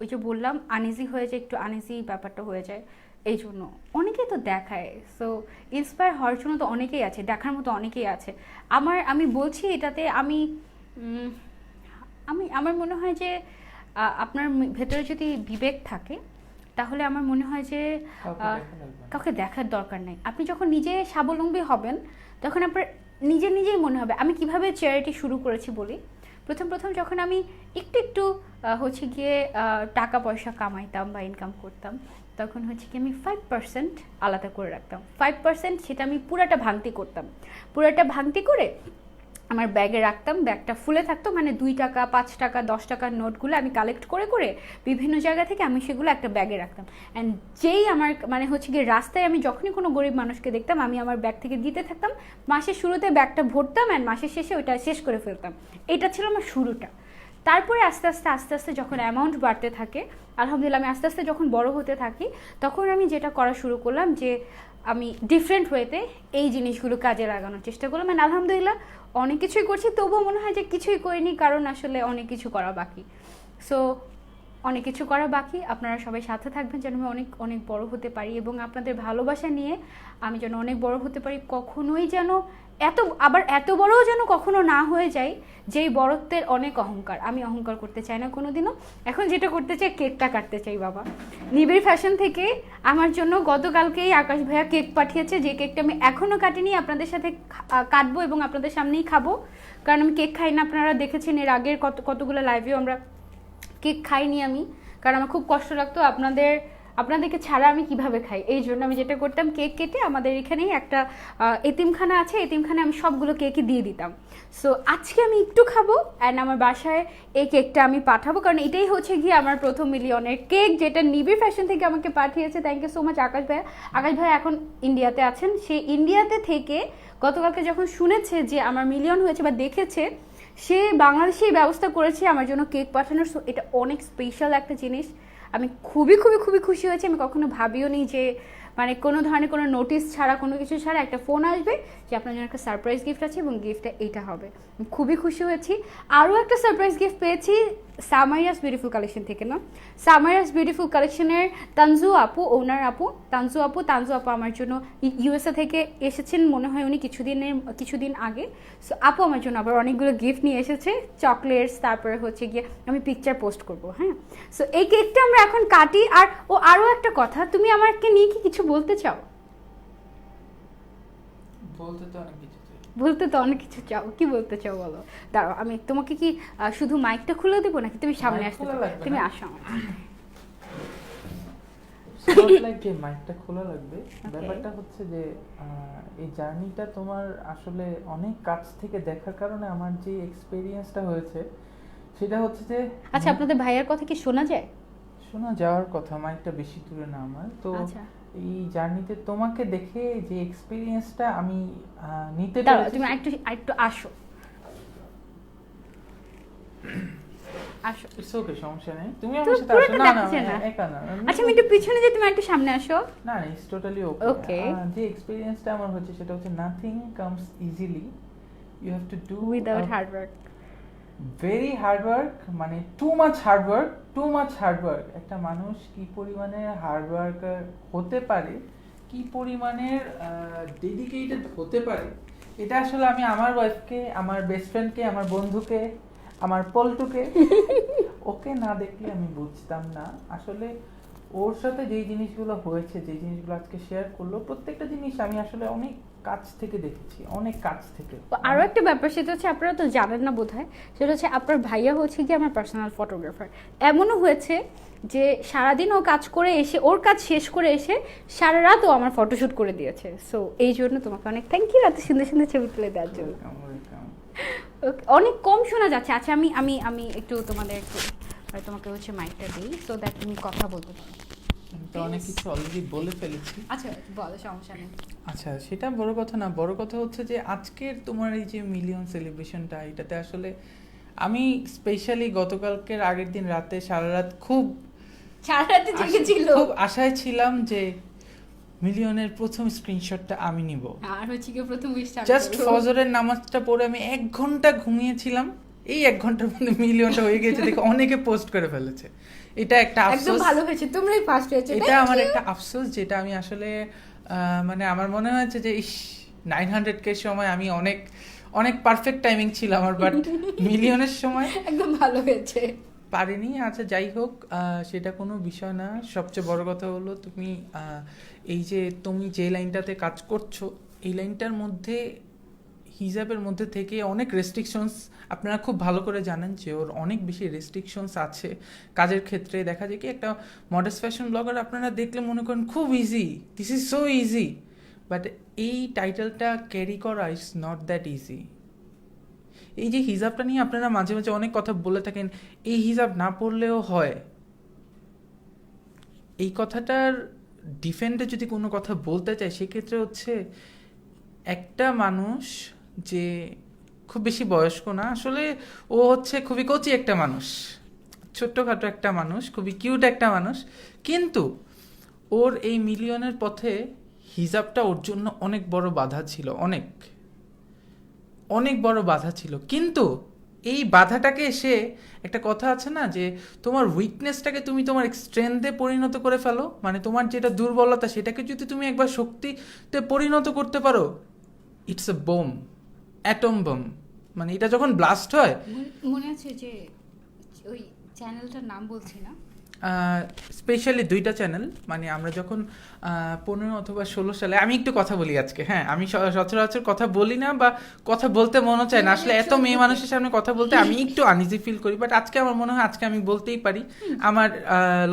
ওই যে বললাম আনইজি হয়ে যায়, একটু আনইজি ব্যাপারটা হয়ে যায়, এই জন্য অনেকেই তো দেখায়। সো ইন্সপায়ার হওয়ার জন্য তো অনেকেই আছে, দেখার মতো অনেকেই আছে। আমি বলছি এটাতে আমার মনে হয় যে আপনার ভেতরে যদি বিবেক থাকে তাহলে আমার মনে হয় যে কাউকে দেখার দরকার নেই। আপনি যখন নিজে স্বাবলম্বী হবেন তখন আপনার নিজেই মনে হবে। আমি কিভাবে চ্যারিটি শুরু করেছি বলি। প্রথম যখন আমি একটু হচ্ছে গিয়ে টাকা পয়সা কামাইতাম বা ইনকাম করতাম, তখন হচ্ছে কি আমি 5% আলাদা করে রাখতাম। 5% সেটা আমি পুরাটা ভাঙতি করতাম। পুরাটা ভাঙতি করে আমার ব্যাগে রাখতাম, ব্যাগটা ফুলে থাকতো, মানে 2 টাকা 5 টাকা 10 টাকার নোটগুলো আমি কালেক্ট করে করে বিভিন্ন জায়গা থেকে আমি সেগুলো একটা ব্যাগে রাখতাম। অ্যান্ড যেই আমার মানে হচ্ছে গিয়ে রাস্তায় আমি যখনই কোনো গরিব মানুষকে দেখতাম আমি আমার ব্যাগ থেকে দিতে থাকতাম, মাসের শুরুতে ব্যাগটা ভরতাম অ্যান্ড মাসের শেষে ওইটা শেষ করে ফেলতাম। এটা ছিল আমার শুরুটা। তারপরে আস্তে আস্তে আস্তে আস্তে যখন অ্যামাউন্ট বাড়তে থাকে, আলহামদুলিল্লাহ আমি আস্তে আস্তে যখন বড় হতে থাকি, তখন আমি যেটা করা শুরু করলাম যে আমি ডিফারেন্ট ওয়েতে এই জিনিসগুলো কাজে লাগানোর চেষ্টা করলাম। মানে আলহামদুলিল্লাহ অনেক কিছুই করছি, তবুও মনে হয় যে কিছুই করিনি, কারণ আসলে অনেক কিছু করা বাকি। সো অনেক কিছু করা বাকি, আপনারা সবাই সাথে থাকবেন যেন আমি অনেক অনেক বড় হতে পারি, এবং আপনাদের ভালোবাসা নিয়ে আমি যেন অনেক বড় হতে পারি। কখনোই যেন এত বড়ও যেন কখনো না হয়ে যায় যেই বড়ত্বের অনেক অহংকার। আমি অহংকার করতে চাই না কোনোদিনও। এখন যেটা করতে চাই, কেকটা কাটতে চাই বাবা। নিবিড় ফ্যাশন থেকে আমার জন্য গতকালকেই আকাশ ভাইয়া কেক পাঠিয়েছে, যে কেকটা আমি এখনও কাটিনি, আপনাদের সাথে কাটবো এবং আপনাদের সামনেই খাবো, কারণ আমি কেক খাই না। আপনারা দেখেছেন এর আগের কতগুলো লাইভেও আমরা কেক খাইনি আমি, কারণ আমার খুব কষ্ট লাগতো আপনাদেরকে ছাড়া আমি কিভাবে খাই। এই জন্য আমি যেটা করতাম, কেক কেটে আমাদের এখানেই একটা এতিমখানা আছে, এতিমখানায় আমি সবগুলো কেকই দিয়ে দিতাম। সো আজকে আমি একটু খাবো অ্যান্ড আমার বাসায় এই কেকটা আমি পাঠাবো, কারণ এটাই হচ্ছে গিয়ে আমার প্রথম মিলিয়নের কেক, যেটা নিবিড় ফ্যাশন থেকে আমাকে পাঠিয়েছে। থ্যাংক ইউ সো মাচ আকাশ ভাইয়া। আকাশ ভাইয়া এখন ইন্ডিয়াতে আছেন, সে ইন্ডিয়াতে থেকে গতকালকে যখন শুনেছে যে আমার মিলিয়ন হয়েছে বা দেখেছে, সে বাংলাদেশেই ব্যবস্থা করেছে আমার জন্য কেক পাঠানোর। সো এটা অনেক স্পেশাল একটা জিনিস। আমি খুবই খুবই খুবই খুশি হয়েছি। আমি কখনো ভাবিও নি যে মানে কোনো ধরনের কোনো নোটিস ছাড়া, কোনো কিছু ছাড়া একটা ফোন আসবে যে আপনার জন্য একটা সারপ্রাইজ গিফট আছে এবং গিফটটা এইটা হবে। আমি খুবই খুশি হয়েছি। আরও একটা সারপ্রাইজ গিফট পেয়েছি সামাইরাস বিউটিফুল কালেকশন থেকে। না, সামাইরাস বিউটিফুল কালেকশনের তানজু আপু, ওনার আপু তানজু আপু আমার জন্য ইউএসএ থেকে এসেছেন মনে হয় উনি কিছুদিন আগে। সো আপু আমার জন্য আবার অনেকগুলো গিফট নিয়ে এসেছে, চকলেটস, তারপরে হচ্ছে গিয়ে আমি পিকচার পোস্ট করব। হ্যাঁ, সো এই কেকটা আমরা এখন কাটি। আর আরও একটা কথা, তুমি আমাকে নিয়ে কি কিছু বলতে চাও? বলতে তো অনেক কিছু চাও, কি বলতে চাও বলো? দাঁড়াও, আমি তোমাকে কি শুধু মাইকটা খুলে দেবো নাকি তুমি সামনে আসতে চাও? তুমি আসো আমার মাইকটা খোলা লাগবে। ব্যাপারটা হচ্ছে যে এই জার্নিটা তোমার আসলে অনেক কাছ থেকে দেখার কারণে আমার যে এক্সপেরিয়েন্সটা হয়েছে সেটা হচ্ছে যে, আচ্ছা আপনাদের ভাইয়ার কথা কি শোনা যায়? শোনা যাওয়ার কথা, মাইকটা বেশি দূরে না আমার তো। এই জার্নিতে তোমাকে দেখে যে এক্সপেরিয়েন্সটা আমি নিতে পেরেছি। তুমি একটু আসো। ইটস ওকে, সমস্যা নেই, তুমি আমার সাথে আসো। না একা না। আচ্ছা আমি একটু পিছনে যে তুমি একটু সামনে আসো। না ইটস টোটালি ওকে। যে এক্সপেরিয়েন্সটা আমার হচ্ছে সেটা হচ্ছে nothing comes easily, you have to do without hard work, very hard work, মানে টু মাচ হার্ড ওয়ার্ক। একটা মানুষ কি পরিমাণে হার্ড ওয়ার্কার হতে পারে, কি পরিমাণের ডেডিকেটেড হতে পারে, এটা আসলে আমি আমার ওয়াইফকে, আমার বেস্ট ফ্রেন্ডকে, আমার বন্ধুকে, আমার পল্টুকে ওকে না দেখলে আমি বুঝতাম না আসলে। ওর সাথে যেই জিনিসগুলো হয়েছে, যেই জিনিসগুলো আজকে শেয়ার করলো, প্রত্যেকটা জিনিস আমি আসলে অনেক কাছ থেকে দেখেছি, অনেক কাছ থেকে। আরও একটা ব্যাপার, সেটা হচ্ছে আপনারা তো জানেন না বোধহয়, সেটা হচ্ছে আপনার ভাইয়া হচ্ছে কি আমার পার্সোনাল ফটোগ্রাফার। এমনও হয়েছে যে সারাদিন ও কাজ করে এসে, ওর কাজ শেষ করে এসে সারা রাত ও আমার ফটোশ্যুট করে দিয়েছে। সো এই জন্য তোমাকে অনেক থ্যাংক ইউ এত সুন্দর সুন্দর ছবি তুলে দেওয়ার জন্য। অনেক কম শোনা যাচ্ছে। আচ্ছা আমি একটু তোমাকে হচ্ছে মাইকটা দিই, সো দ্যাট তুমি কথা বলতে পারো। তো অনেক কিছু অলরেডি বলে ফেলেছি। আচ্ছা বলো, সমস্যা নেই। আচ্ছা সেটা বড় কথা না, বড় কথা হচ্ছে যে আজকের তোমার এই যে মিলিয়ন সেলিব্রেশনটা, এটাতে আসলে আমি স্পেশালি গতকালকের আগের দিন রাতে সারা রাত খুব আশায় ছিলাম যে মিলিয়নের প্রথম স্ক্রিনশটটা আমি নিব, আর হচ্ছে কি প্রথম জাস্ট ফজরের নামাজটা পড়ে আমি 1 ঘন্টা ঘুমিয়েছিলাম। এই 1 ঘন্টার মধ্যে মিলিয়নটা হয়ে গেছে দেখে অনেকে পোস্ট করে ফেলেছে। এটা একটা আফসোস, একদম ভালো হয়েছে, তোমরাই ফার্স্ট হয়েছে। এটা আমার একটা আফসোস, যেটা আমি আসলে মানে আমার মনে হয়েছে যে 900K সময় আমি অনেক অনেক পারফেক্ট টাইমিং ছিল আমার, বাট মিলিয়নের সময় একদম ভালো হয়েছে পারিনি। আচ্ছা যাই হোক, সেটা কোনো বিষয় না। সবচেয়ে বড় কথা হলো তুমি এই যে তুমি যে লাইনটাতে কাজ করছো, এই লাইনটার মধ্যে হিজাবের মধ্যে থেকে অনেক রেস্ট্রিকশনস, আপনারা খুব ভালো করে জানেন যে ওর অনেক বেশি রেস্ট্রিকশনস আছে কাজের ক্ষেত্রে। দেখা যায় কি একটা মডার্ন ফ্যাশন ব্লগার আপনারা দেখলে মনে করেন খুব easy, this is so easy, but এই টাইটেলটা ক্যারি করা ইজ নট দ্যাট ইজি। এই যে হিজাবটা নিয়ে আপনারা মাঝে মাঝে অনেক কথা বলে থাকেন, এই হিজাব না পড়লেও হয়, এই কথাটার ডিফেন্ডে যদি কোনো কথা বলতে চাই সেক্ষেত্রে হচ্ছে একটা মানুষ যে খুব বেশি বয়স্ক না, আসলে ও হচ্ছে খুবই কচি একটা মানুষ, ছোট্টখাটো একটা মানুষ, খুবই কিউট একটা মানুষ, কিন্তু ওর এই মিলিয়নের পথে হিজাবটা ওর জন্য অনেক বড় বাধা ছিল, অনেক অনেক বড় বাধা ছিল। কিন্তু এই বাধাটাকে সে, একটা কথা আছে না যে তোমার উইকনেসটাকে তুমি তোমার স্ট্রেংথে পরিণত করে ফেলো, মানে তোমার যেটা দুর্বলতা সেটাকে যদি তুমি একবার শক্তিতে পরিণত করতে পারো, it's a bomb, atom bomb, মানে এটা যখন ব্লাস্ট হয়। মনে আছে যে ওই চ্যানেলটার নাম বলছি না, স্পেশালি 2টা চ্যানেল, মানে আমরা যখন 15 অথবা 16 সালে, আমি একটু কথা বলি আজকে, হ্যাঁ আমি সচরাচর কথা বলি না বা কথা বলতে মনে চায় না, আসলে এত মেয়ে মানুষের সামনে কথা বলতে আমি একটু আনইজি ফিল করি, বাট আজকে আমার মনে হয় আজকে আমি বলতেই পারি, আমার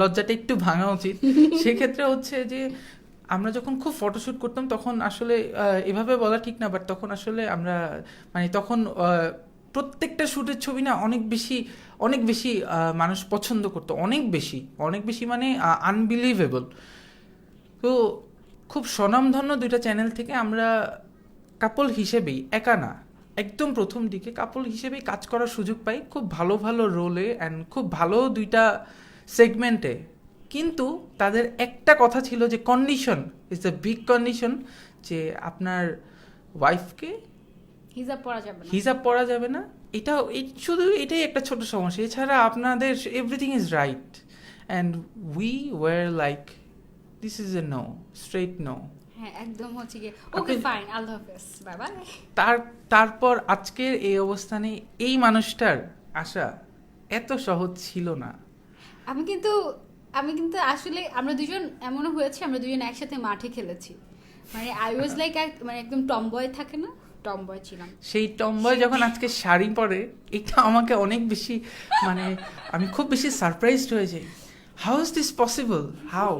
লজ্জাটা একটু ভাঙা উচিত। সেক্ষেত্রে হচ্ছে যে আমরা যখন খুব ফটোশ্যুট করতাম তখন আসলে এভাবে বলা ঠিক না, বাট তখন আসলে আমরা মানে তখন প্রত্যেকটা শ্যুটের ছবি না অনেক বেশি মানুষ পছন্দ করতো, অনেক বেশি মানে আনবিলিভেবল। তো খুব স্বনামধন্য 2টা চ্যানেল থেকে আমরা কাপল হিসেবেই, একা না, একদম প্রথম দিকে কাপল হিসেবেই কাজ করার সুযোগ পাই, খুব ভালো ভালো রোলে অ্যান্ড খুব ভালো 2টা সেগমেন্টে। কিন্তু তাদের একটা কথা ছিল যে condition is the big condition, যে আপনার ওয়াইফকে হিজাব পরা যাবে না। এটা শুধু এটাই একটা ছোট সমস্যা, এছাড়া আপনাদের everything is right, and we were like this is a no, straight no. হ্যাঁ একদম হচ্ছে গিয়ে ওকে ফাইন, আল্লাহ হাফেজ, বাই বাই। তারপর আজকের এই অবস্থানে এই মানুষটার আসা এত সহজ ছিল না। আমি কিন্তু আসলে আমরা দুজন এমনও হয়েছে, আমরা দুজন একসাথে মাঠে খেলেছি, মানে আই ওয়াজ লাইক মানে একদম টমবয় থাকে না, টমবয় ছিলাম। সেই টমবয় যখন আজকে শাড়ি পরে, এটা আমাকে অনেক বেশি, মানে আমি খুব বেশি সারপ্রাইজড হয়ে যাই, how is this possible, how.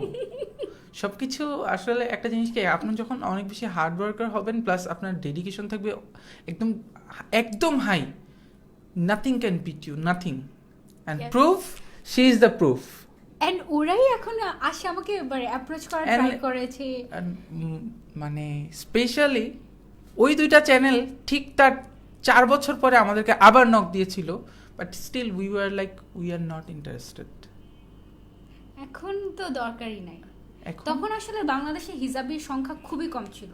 সবকিছু আসলে একটা জিনিসকে, আপনি যখন অনেক বেশি হার্ড ওয়ার্কার হবেন প্লাস আপনার ডেডিকেশন থাকবে একদম একদম high, nothing can beat you, nothing, and proof, she is the proof. And ওরাই এখন আসে আমাকে এবারে অ্যাপ্রোচ করার ট্রাই করেছে, মানে স্পেশালি ওই 2টা চ্যানেল ঠিক তার 4 বছর পরে আমাদেরকে আবার নক দিয়েছিল, but still we were like we are not interested. এখন তো দরকারই নাই। তখন আসলে বাংলাদেশে হিজাবির সংখ্যা খুবই কম ছিল,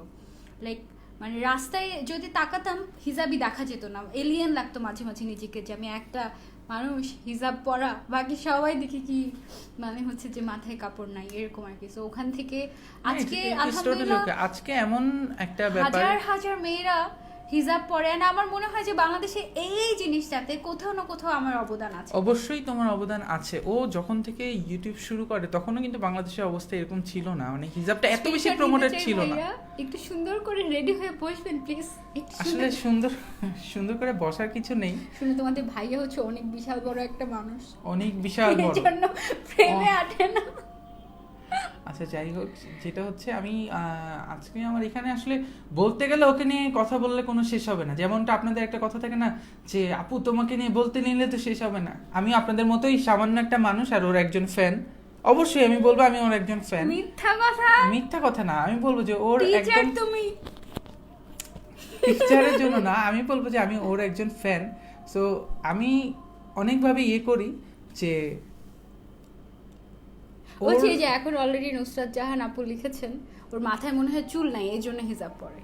লাইক মানে রাস্তায় যদি তাকাতাম হিজাবি দেখা যেত না, এলিয়েন লাগতো মাঝে মাঝে নিজেকে, যে আমি একটা মানুষ হিজাব পরা, বাকি সবাই দেখি কি মানে হচ্ছে যে মাথায় কাপড় নাই, এরকম আর কি। তো ওখান থেকে আজকে আলহামদুলিল্লাহ আজকে এমন একটা ব্যাপার, হাজার হাজার মেয়েরা হিজাব পরে, না আমার মনে হয় যে বাংলাদেশে এই জিনিসটাতে কোথাও না কোথাও আমার অবদান আছে। অবশ্যই তোমার অবদান আছে। ও যখন থেকে ইউটিউব শুরু করে তখনও কিন্তু বাংলাদেশের অবস্থা এরকম ছিল না, মানে হিজাবটা এত বেশি প্রমোটেড ছিল না। একটু সুন্দর করে রেডি হয়ে বসবেন প্লিজ। আসলে সুন্দর করে বসার কিছু নেই, শুনে তোমাদের ভাইয়া হচ্ছে অনেক বিশাল বড় একটা মানুষ, অনেক বিশাল বড়, জন্য প্রেমে আটে না। আচ্ছা যাই হোক, যেটা হচ্ছে আমি আজকে আমার এখানে আসলে বলতে গেলে ওকে নিয়ে কথা বললে কোনো শেষ হবে না, যেমনটা আপনাদের একটা কথা থাকে না যে আপু তোমাকে নিয়ে বলতে নিলে তো শেষ হবে না। আমি আপনাদের মতোই সামান্য একটা মানুষ আর ওর একজন ফ্যান, অবশ্যই আমি বলবো আমি ওর একজন ফ্যান। মিথ্যা কথা না, আমি বলবো যে ওর একদম, তুমি পিকচারের জন্য না, আমি বলবো যে আমি ওর একজন ফ্যান। সো আমি অনেকভাবে করি যে বলছি যে এখন অলরেডি নুসরাত জাহান আপু লিখেছেন ওর মাথায় মনে হয় চুল নাই, এই জন্য হিজাব পরে।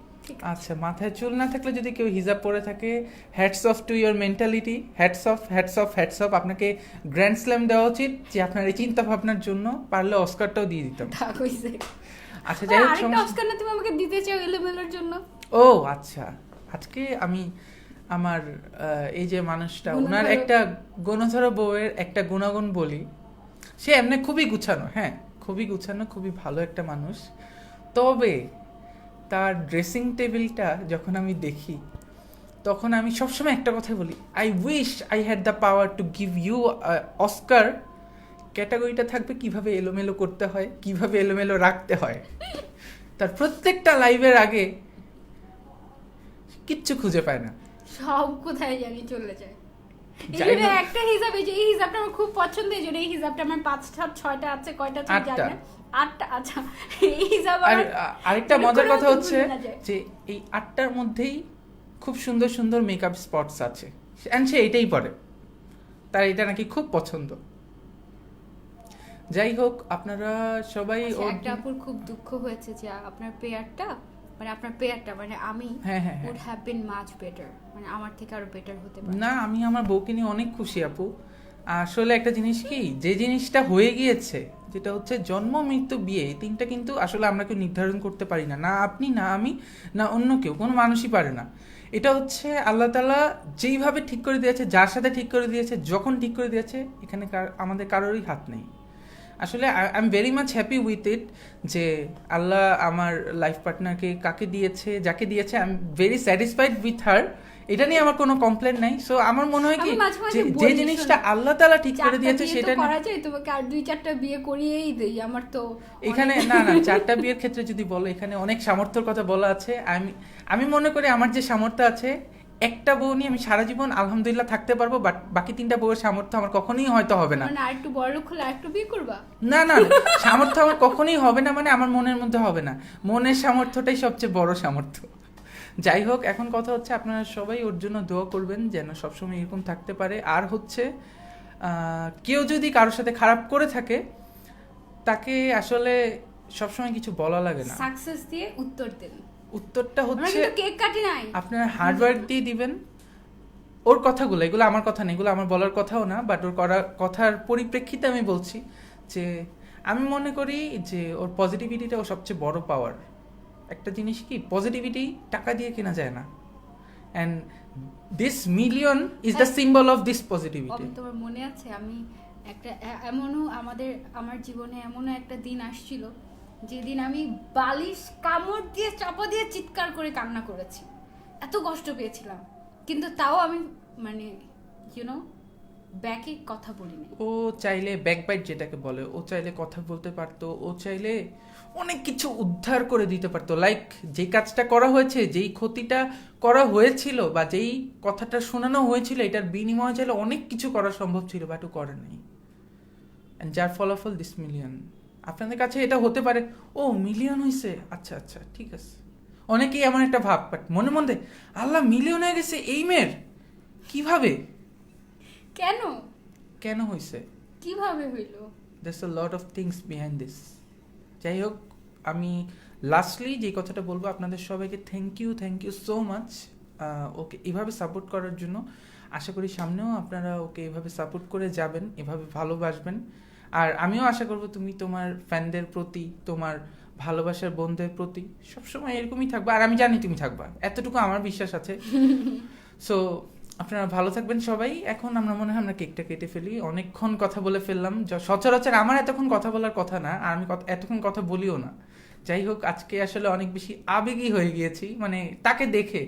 আচ্ছা, মাথায় চুল না থাকলে যদি কেউ হিজাব পরে থাকে, hats off to your mentality, hats off. আপনাকে গ্র্যান্ড স্ল্যাম দেওয়া উচিত যে আপনার এই চিন্তা ভাবনার জন্য, পারলে অস্কারটাও দিয়ে দিতাম। আচ্ছা যাই হোক, অস্কার না তুমি আমাকে দিতে চাও এলোমেলোর জন্য? ও আচ্ছা, আজকে আমি আমার এই যে মানুষটা, ওনার একটা গুণধর বউয়ের একটা গুণাগুণ বলি। সে এমনি খুবই গুছানো, হ্যাঁ খুবই গুছানো, খুবই ভালো একটা মানুষ, তবে তার ড্রেসিং টেবিলটা যখন আমি দেখি তখন আমি সবসময় একটা কথাই বলি, I wish I had the power to give you Oscar. ক্যাটাগরিটা থাকবে কিভাবে এলোমেলো করতে হয়, কিভাবে এলোমেলো রাখতে হয়। তার প্রত্যেকটা লাইভের আগে কিচ্ছু খুঁজে পায় না, সব কোথায় জানি চলে যায়। এই যাই জন্য হোক। একটা হিজাব, এই যে এই হিজাবটা আমার খুব পছন্দ, এই জন্য এই হিজাবটা আমার 5টা 6টা আছে, কয়টা আছে জানি না, 8টা। আচ্ছা, এই হিজাব আর আমার আরেকটা মানে মজার কোনোও কথা তো হচ্ছে ভুলে না যায়। যে এই 8টার মধ্যেই খুব সুন্দর সুন্দর মেকআপ স্পটস আছে, অ্যান্ড সে এটাই পরে, তার এটা নাকি খুব পছন্দ। যাই হোক, আপনারা সবাই আচ্ছা, ওর একটা আপুর খুব দুঃখ হয়েছে যে আপনার পেয়ারটা মানে আমি হ্যাঁ হ্যাঁ হ্যাঁ would have been much better, মানে আমার থেকে আরো বেটার হতে পারে। না, আমি আমার বউকে নিয়ে অনেক খুশি আপু। আসলে একটা জিনিস কি, যে জিনিসটা হয়ে গিয়েছে, যেটা হচ্ছে জন্ম মৃত্যু বিয়ে, এই তিনটা কিন্তু আসলে আমরা কেউ নির্ধারণ করতে পারি না, না আপনি, না আমি, না অন্য কেউ, কোনো মানুষই পারে না। এটা হচ্ছে আল্লাহ তাআলা যেইভাবে ঠিক করে দিয়েছে, যার সাথে ঠিক করে দিয়েছে, যখন ঠিক করে দিয়েছে, এখানে আমাদের কারোরই হাত নেই। আসলে I am very much happy with it, যে আল্লাহ আমার লাইফ পার্টনারকে কাকে দিয়েছে, যাকে দিয়েছে, I am very satisfied with her. এটা নিয়ে আমার কোনো কমপ্লেন নাই। সো আমার মনে হয় কি, আমি মাঝে মাঝে যে বলি, জিনিসটা শোনো, আল্লাহ তাআলা ঠিক করে 4টা দিয়েছে বিয়ে সেটা তো করা যায়, তোমাকে আর 2-4টা বিয়ে করিয়েই দেই, আমার তো এখানে অনেক- না না 4টা বিয়ের ক্ষেত্রে যদি বলো, এখানে অনেক সামর্থ্যের কথা বলা আছে। আমি মনে করি আমার যে সামর্থ্য আছে, একটা বউ নিয়ে আমি সারা জীবন আলহামদুলিল্লাহ থাকতে পারবো, বাট বাকি 3টা বউয়ের সামর্থ্য আমার কখনোই হয়তো হবে না। মানে আর একটু বড় লোক হলে আর একটু বিয়ে করবা? না না না, সামর্থ্য আমার কখনোই হবে না, মানে আমার মনের মধ্যে হবে না। মনের সামর্থ্যটাই সবচেয়ে বড় সামর্থ্য। যাই হোক, এখন কথা হচ্ছে আপনারা সবাই ওর জন্য দোয়া করবেন যেন সবসময় এরকম থাকতে পারে। আর হচ্ছে কেউ যদি কারোর সাথে খারাপ করে থাকে, তাকে আসলে সবসময় কিছু বলা লাগে না, সাকসেস দিয়ে উত্তর দেন। উত্তরটা আমরা হচ্ছে কিন্তু কেক কাটি নাই। আপনার হার্ডওয়ার্ক দিয়ে দিবেন। ওর কথাগুলো, এগুলো আমার কথা না, এগুলো আমার বলার কথাও না, বাট ওর করা কথার পরিপ্রেক্ষিতে আমি বলছি যে আমি মনে করি যে ওর পজিটিভিটিটা ওর সবচেয়ে বড় পাওয়ার। একটা জিনিস কি, পজিটিভিটি টাকা দিয়ে কেনা যায় না, and this million is the symbol of this positivity. তোমার মনে আছে আমি একটা এমনও আমার জীবনে এমনও একটা দিন আসছিল যেদিন আমি বালিশ কামড় দিয়ে চাপা দিয়ে চিৎকার করে কান্না করেছি, এত কষ্ট পেয়েছিলাম, কিন্তু তাও আমি মানে ইউনো ব্যাকে কথা বলিনি। ও চাইলে ব্যাকবাইট যেটাকে বলে, ও চাইলে কথা বলতে পারতো, ও চাইলে অনেক কিছু উদ্ধার করে দিতে পারতো। লাইক যেই কাজটা করা হয়েছে, যেই ক্ষতিটা করা হয়েছিল, বা যেই কথাটা শোনানো হয়েছিল, এটার বিনিময়ে চাইলে অনেক কিছু করা সম্ভব ছিল, বাট ও করে নাই। And যার ফলাফল দিস মিলিয়ন। আপনাদের কাছে এটা হতে পারে, ও মিলিয়ন হয়েছে, আচ্ছা আচ্ছা ঠিক আছে, অনেকেই এমন একটা ভাব, বাট মনে মধ্যে আল্লাহ মিলিয়ন হয়ে গেছে এই মেয়ের, কিভাবে, কেন কেন হয়েছে? কিভাবে হইলো? There's a lot of things behind this. যাই হোক, আমি লাস্টলি যে কথাটা বলবো, আপনাদের সবাইকে thank you so much okay এভাবে সাপোর্ট করার জন্য। আশা করি সামনেও আপনারা ওকে এভাবে সাপোর্ট করে যাবেন, এভাবে ভালোবাসবেন। আর আমিও আশা করব তুমি তোমার ফ্যানদের প্রতি, তোমার ভালোবাসার বোনদের প্রতি সবসময় এরকমই থাকবা, আর আমি জানি তুমি থাকবা, এতটুকু আমার বিশ্বাস আছে। সো আপনারা ভালো থাকবেন সবাই। এখন আমরা মনে হয় আমরা কেকটা কেটে ফেলি, অনেকক্ষণ কথা বলে ফেললাম, সচরাচর আমার এতক্ষণ কথা বলার কথা না, আর আমি এতক্ষণ কথা বলিও না। যাই হোক, আজকে আসলে অনেক বেশি আবেগী হয়ে গিয়েছি, মানে তাকে দেখে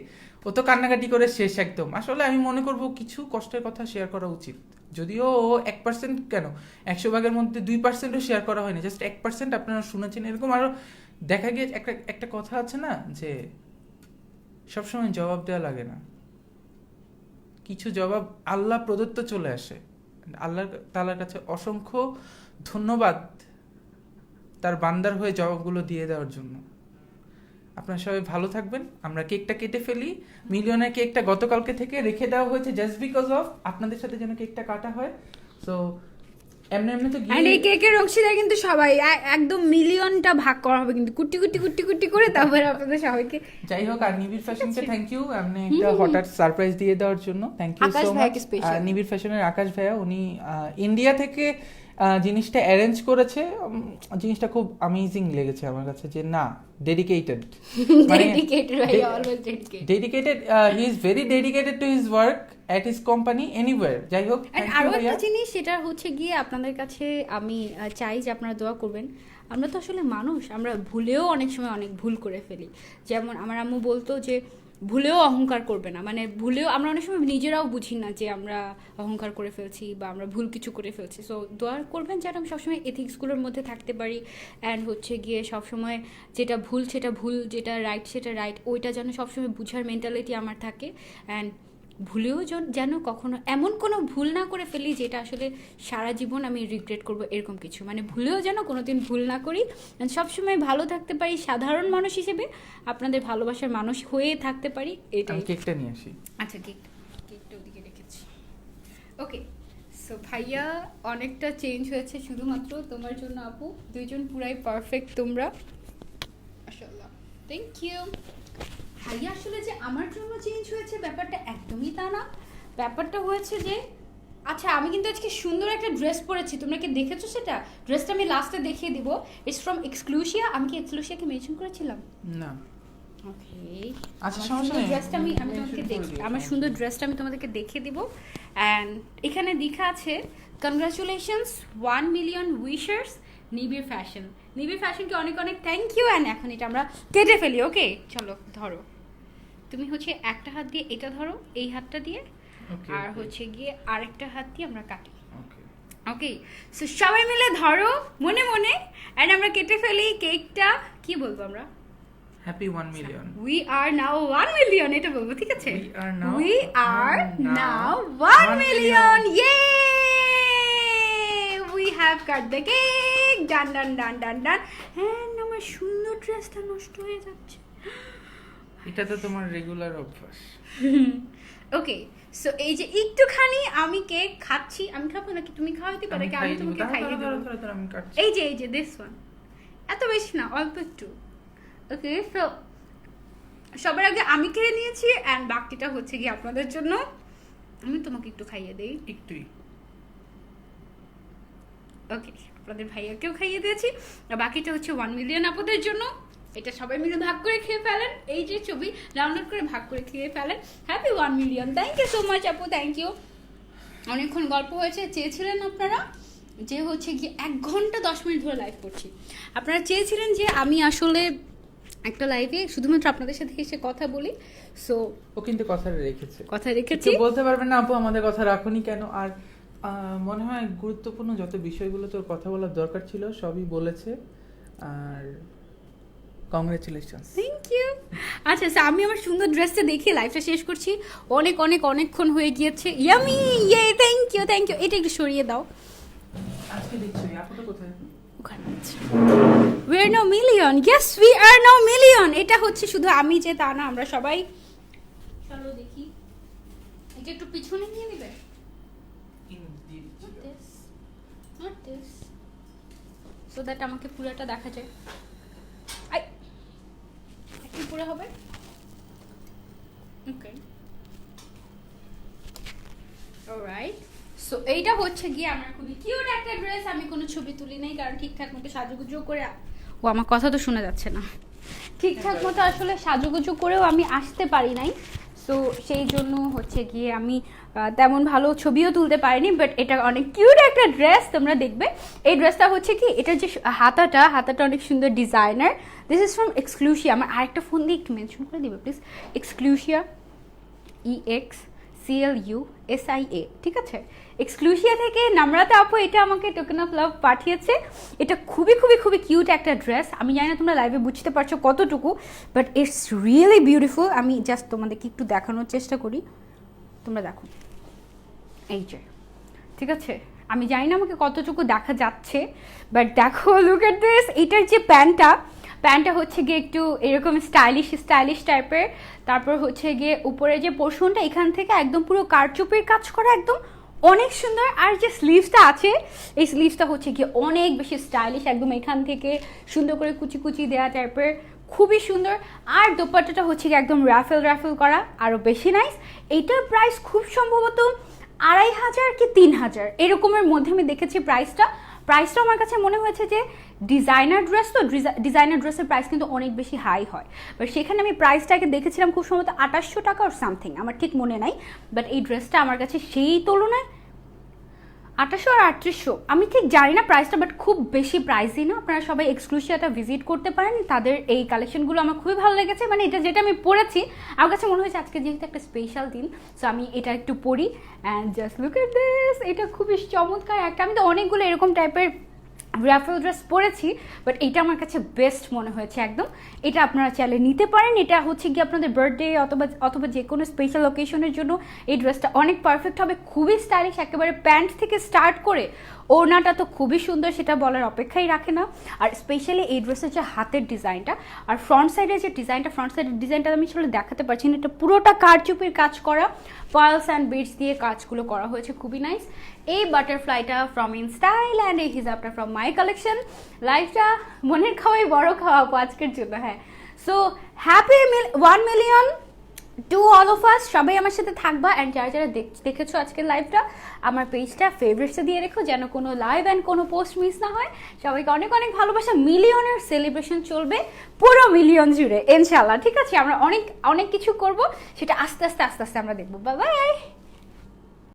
ও তো কান্নাকাটি করে শেষ একদম। আসলে আমি মনে করব কিছু কষ্টের কথা শেয়ার করা উচিত, যদিও ও 1% কেন 100 ভাগের মধ্যে 2%ও শেয়ার করা হয়নি, জাস্ট 1% আপনারা শুনেছেন। এরকম আরো দেখা গিয়ে একটা কথা আছে না, যে সবসময় জবাব দেওয়া লাগে না, কিছু জবাব আল্লাহ প্রদত্ত চলে আসে। আল্লাহ তাআলার কাছে অসংখ্য ধন্যবাদ তার বান্দার হয়ে জবাবগুলো দিয়ে দেওয়ার জন্য। আপনারা সবাই ভালো থাকবেন। আমরা কেকটা কেটে ফেলি। মিলিয়নের কেকটা গতকালকে থেকে রেখে দেওয়া হয়েছে জাস্ট বিকজ অফ আপনাদের সাথে যেন কেকটা কাটা হয়। সো এমনি তো আর এই কেকের অংশীদার কিন্তু সবাই, একদম মিলিয়নটা ভাগ করা হবে কিন্তু কুটি কুটি কুটি কুটি করে, তারপরে আপনাদের সবাইকে। যাই হোক, আর নিবিড় ফ্যাশনকে থ্যাংক ইউ এমনি একটা হঠাৎ সারপ্রাইজ দিয়ে দেওয়ার জন্য। Thank you Akash so much. ভাইকে special। নিবিড় ফ্যাশনের আকাশ ভাইয়া, উনি ইন্ডিয়া থেকে জিনিসটা অ্যারেঞ্জ করেছে। জিনিসটা খুব অ্যামেজিং লেগেছে আমার কাছে, যে না ডেডিকেটেড, ডেডিকেটেড ভাই, always dedicated. Dedicated, he is very dedicated to his work at his company anywhere. যাই হোক, And আরো একটা জিনিস, সেটা হচ্ছে গিয়ে আপনাদের কাছে আমি চাই যে আপনারা দোয়া করবেন। আমরা তো আসলে মানুষ, আমরা ভুলেও অনেক সময় অনেক ভুল করে ফেলি। যেমন আমার আম্মু বলতো যে ভুলেও অহংকার করবে না, মানে ভুলেও আমরা অনেক সময় নিজেরাও বুঝি না যে আমরা অহংকার করে ফেলছি বা আমরা ভুল কিছু করে ফেলছি। সো দোয়া করবেন যেন আমি সবসময় এথিক্সগুলোর মধ্যে থাকতে পারি, অ্যান্ড হচ্ছে গিয়ে সবসময় যেটা ভুল সেটা ভুল, যেটা রাইট সেটা রাইট, ওইটা যেন সবসময় বুঝার মেন্টালিটি আমার থাকে। অ্যান্ড ভুলেও যেন কখনো এমন কোনো ভুল না করে ফেলি যেটা আসলে সারা জীবন আমি রিগ্রেট করব, এরকম কিছু। মানে ভুলেও যেন কোনোদিন ভুল না করি, সবসময় ভালো থাকতে পারি সাধারণ মানুষ হিসেবে, আপনাদের ভালোবাসার মানুষ হয়ে থাকতে পারি, এটাই। আমি কেকটা নিয়ে আসি। আচ্ছা, কেকটা ওদিকে রেখেছি। ওকে, সো ভাইয়া অনেকটা চেঞ্জ হয়েছে শুধুমাত্র তোমার জন্য আপু, দুইজন পুরাই পারফেক্ট তোমরা, মাশাআল্লাহ, থ্যাংক ইউ। ভাইয়া আসলে যে আমার জন্য চেঞ্জ হয়েছে ব্যাপারটা একদমই তা না। ব্যাপারটা হয়েছে যে, আচ্ছা আমি কিন্তু আজকে সুন্দর একটা ড্রেস পরেছি, তোমরা কি দেখেছো সেটা? ড্রেসটা আমি লাস্টে দেখিয়ে দিব। It's from Exclusia. আমি কি এক্সক্লুসিয়াকে মেনশন করেছিলাম? না। ওকে, আচ্ছা, সমস্যা নেই। ড্রেসটা আমি তোমাদেরকে আমার সুন্দর ড্রেসটা আমি তোমাদেরকে দেখিয়ে দিব। অ্যান্ড এখানে লেখা আছে কনগ্রাচুলেশনস 1 মিলিয়ন উইশার্স নিবিড় ফ্যাশন। নিবিড় ফ্যাশনকে অনেক অনেক থ্যাংক ইউ। অ্যান্ড এখন এটা আমরা কেটে ফেলি। ওকে, চলো ধরো, তুমি হচ্ছে একটা হাত দিয়ে এটা ধরো, এই হাতটা দিয়ে, আর হচ্ছে গিয়ে আরেকটা হাত দিয়ে আমরা কাটি। ওকে, সো সবাই মিলে ধরো মনে মনে, অ্যান্ড আমরা কেটে ফেলি কেকটা। কি বলবো আমরা? Happy 1 million. We are now 1 million, এটা বলবো, ঠিক আছে? We are now 1 1 million. Yay! We have cut the cake. Done, done, done, done, done. And আমার সুন্দর ড্রেসটা নষ্ট হয়ে যাচ্ছে। এটা তো তোমার রেগুলার অভ্যাস। ওকে, সো এই যে একটুখানি আমি কেক খাচ্ছি, আমি খাবো নাকি তুমি খাওয়াতে পারো? কি আমি তোমাকে খাইয়ে দেবো? এই যে দিস ওয়ান, এত বেশি না, অল্প একটু। ওকে, সো সবার আগে আমি খেয়ে নিয়েছি, অ্যান্ড বাকিটা হচ্ছে কি আপনাদের জন্য। আমি তোমাকে একটু খাইয়ে দেই, একটুই। ওকে, আপনাদের ভাইয়াকেও খাইয়ে দিয়েছি, আর বাকিটা হচ্ছে 1 মিলিয়ন আপুদের জন্য। এটা সবাই মিলে ভাগ করে খেয়ে ফেলেন। এই যে ছবি ডাউনলোড করে ভাগ করে খেয়ে ফেলেন। Happy 1 million. Thank you so much আপু, থ্যাংক ইউ। অনেকক্ষণ গল্প হয়েছে, চেয়েছিলেন আপনারা যে হচ্ছে কি 1 ঘন্টা 10 মিনিট ধরে লাইভ করছি। আপনারা চেয়েছিলেন যে আমি আসলে একটা লাইভে শুধুমাত্র আপনাদের সাথে এসে কথা বলি। সো ও কিন্তু কথা রেখেছে। বলতে পারবেন না আপু আমাদের কথা রাখুনি কেন? আর মনে হয় গুরুত্বপূর্ণ যত বিষয়গুলো তোর কথা বলার দরকার ছিল সবই বলেছে। আর কংগ্রেচুলেশনস। Thank you. আচ্ছা, আমি আমার সুন্দর ড্রেসটা দেখে লাইভটা শেষ করছি। অনেকক্ষণ হয়ে গিয়েছে। ইয়ামি, ইয়ে, থ্যাংক ইউ। এটা একটু সরিয়ে দাও। আজকে দেখছো আপুটা কোথায়? We are now million. Yes, we are now million. এটা হচ্ছে শুধু আমি যে তা না, আমরা সবাই। চলো দেখি, এটা একটু পিছনে নিয়ে নেবে। Not this. So that আমাকে পুরোটা দেখা যায়। একটু পুরো হবে। ওকে, অলরাইট। সো এইটা হচ্ছে গিয়ে আমার খুবই কিউট একটা ড্রেস। আমি কোনো ছবি তুলি নাই, কারণ ঠিকঠাক মতো সাজুগুজু করে, ও আমার কথা তো শোনা যাচ্ছে না, ঠিকঠাক মতো আসলে সাজুগুজু করেও আমি আসতে পারি নাই। সো সেই জন্য হচ্ছে গিয়ে আমি তেমন ভালো ছবিও তুলতে পারিনি। বাট এটা অনেক কিউট একটা ড্রেস, তোমরা দেখবে। এই ড্রেসটা হচ্ছে কি, এটার যে হাতাটা অনেক সুন্দর designer. This is from Exclusia. আমার আরেকটা ফোন দিয়ে একটু মেনশন করে দিবে প্লিজ। এক্সক্লুসিয়া, EXCLUSIA, ঠিক আছে? এক্সক্লুসিয়া থেকে নম্রতা আপু এটা আমাকে টোকেন অফ লাভ পাঠিয়েছে। এটা খুবই কিউট একটা ড্রেস। আমি জানি না তোমরা লাইভে বুঝতে পারছো কতটুকু, বাট ইটস রিয়েলি বিউটিফুল। আমি জাস্ট তোমাদেরকে একটু দেখানোর চেষ্টা করি, তোমরা দেখো। এই যে, ঠিক আছে, আমি জানি না আমাকে কতটুকু দেখা যাচ্ছে, বাট দেখো, লুক এট দিস। এটার যে প্যান্টটা হচ্ছে গিয়ে একটু এরকম স্টাইলিশ টাইপের। তারপর হচ্ছে গিয়ে উপরে যে পোর্শনটা, এখান থেকে একদম পুরো কারচুপির কাজ করা, একদম অনেক সুন্দর। আর যে স্লিভসটা আছে, এই স্লিভসটা হচ্ছে গিয়ে অনেক বেশি স্টাইলিশ, একদম এখান থেকে সুন্দর করে কুচি দেওয়া টাইপের, খুবই সুন্দর। আর দোপাট্টাটা হচ্ছে গিয়ে একদম রাফেল করা, আরও বেশি নাইস। এইটার প্রাইস খুব সম্ভবত 2500 কি 3000 এরকমের মধ্যে আমি দেখেছি প্রাইসটা আমার কাছে মনে হয়েছে যে ডিজাইনার ড্রেসের প্রাইস কিন্তু অনেক বেশি হাই হয়। বাট সেখানে আমি প্রাইসটাকে দেখেছিলাম খুব সম্ভবত 2800 টাকা আর সামথিং, আমার ঠিক মনে নাই। বাট এই ড্রেসটা আমার কাছে সেই তুলনায় 2800 আর 3800, আমি ঠিক জানি না প্রাইসটা, বাট খুব বেশি প্রাইসই না। আপনারা সবাই এক্সক্লুসিয়াটা ভিজিট করতে পারেন, তাদের এই কালেকশনগুলো আমার খুবই ভালো লেগেছে। মানে এটা যেটা আমি পরেছি, আমার কাছে মনে হয়েছে আজকে যেহেতু একটা স্পেশাল দিন, সো আমি এটা একটু পরি। And just look at this, এটা খুবই চমৎকার একটা। আমি তো অনেকগুলো এরকম টাইপের রাফেল ড্রেস পরেছি, বাট এটা আমার কাছে বেস্ট মনে হয়েছে একদম। এটা আপনারা চাইলে নিতে পারেন। এটা হচ্ছে কি আপনাদের বার্থডে অথবা যে কোনো স্পেশাল অকেশনের জন্য এই ড্রেসটা অনেক পারফেক্ট হবে, খুবই স্টাইলিশ, একেবারে প্যান্ট থেকে স্টার্ট করে ওড়নাটা তো খুবই সুন্দর, সেটা বলার অপেক্ষাই রাখে না। আর স্পেশালি এই ড্রেসের যে হাতের ডিজাইনটা আর ফ্রন্ট সাইডের যে ডিজাইনটা, ফ্রন্ট সাইডের ডিজাইনটা আমি আসলে দেখাতে পারছি না, এটা পুরোটা কারচুপির কাজ করা, পার্লস অ্যান্ড বিডস দিয়ে কাজগুলো করা হয়েছে, খুবই নাইস। এই বাটারফ্লাইটা ফ্রম ইন স্টাইল অ্যান্ড এই হিজাবটা ফ্রম মাই কালেকশন। লাইফটা মনের খাওয়াই বড় খাওয়াবো আজকের জন্য। হ্যাঁ, so happy 1 million to all of us. সবাই আমার সাথে থাকবা, অ্যান্ড যারা যারা দেখেছো আজকের লাইভটা, আমার পেজটা ফেভারিটসে দিয়ে রেখো যেন কোনো লাইভ অ্যান্ড কোনো পোস্ট মিস না হয়। সবাইকে অনেক অনেক ভালোবাসা। মিলিয়নের সেলিব্রেশন চলবে পুরো মিলিয়ন জুড়ে ইনশাল্লাহ, ঠিক আছে? আমরা অনেক অনেক কিছু করব, সেটা আস্তে আস্তে আমরা দেখবো। Bye bye.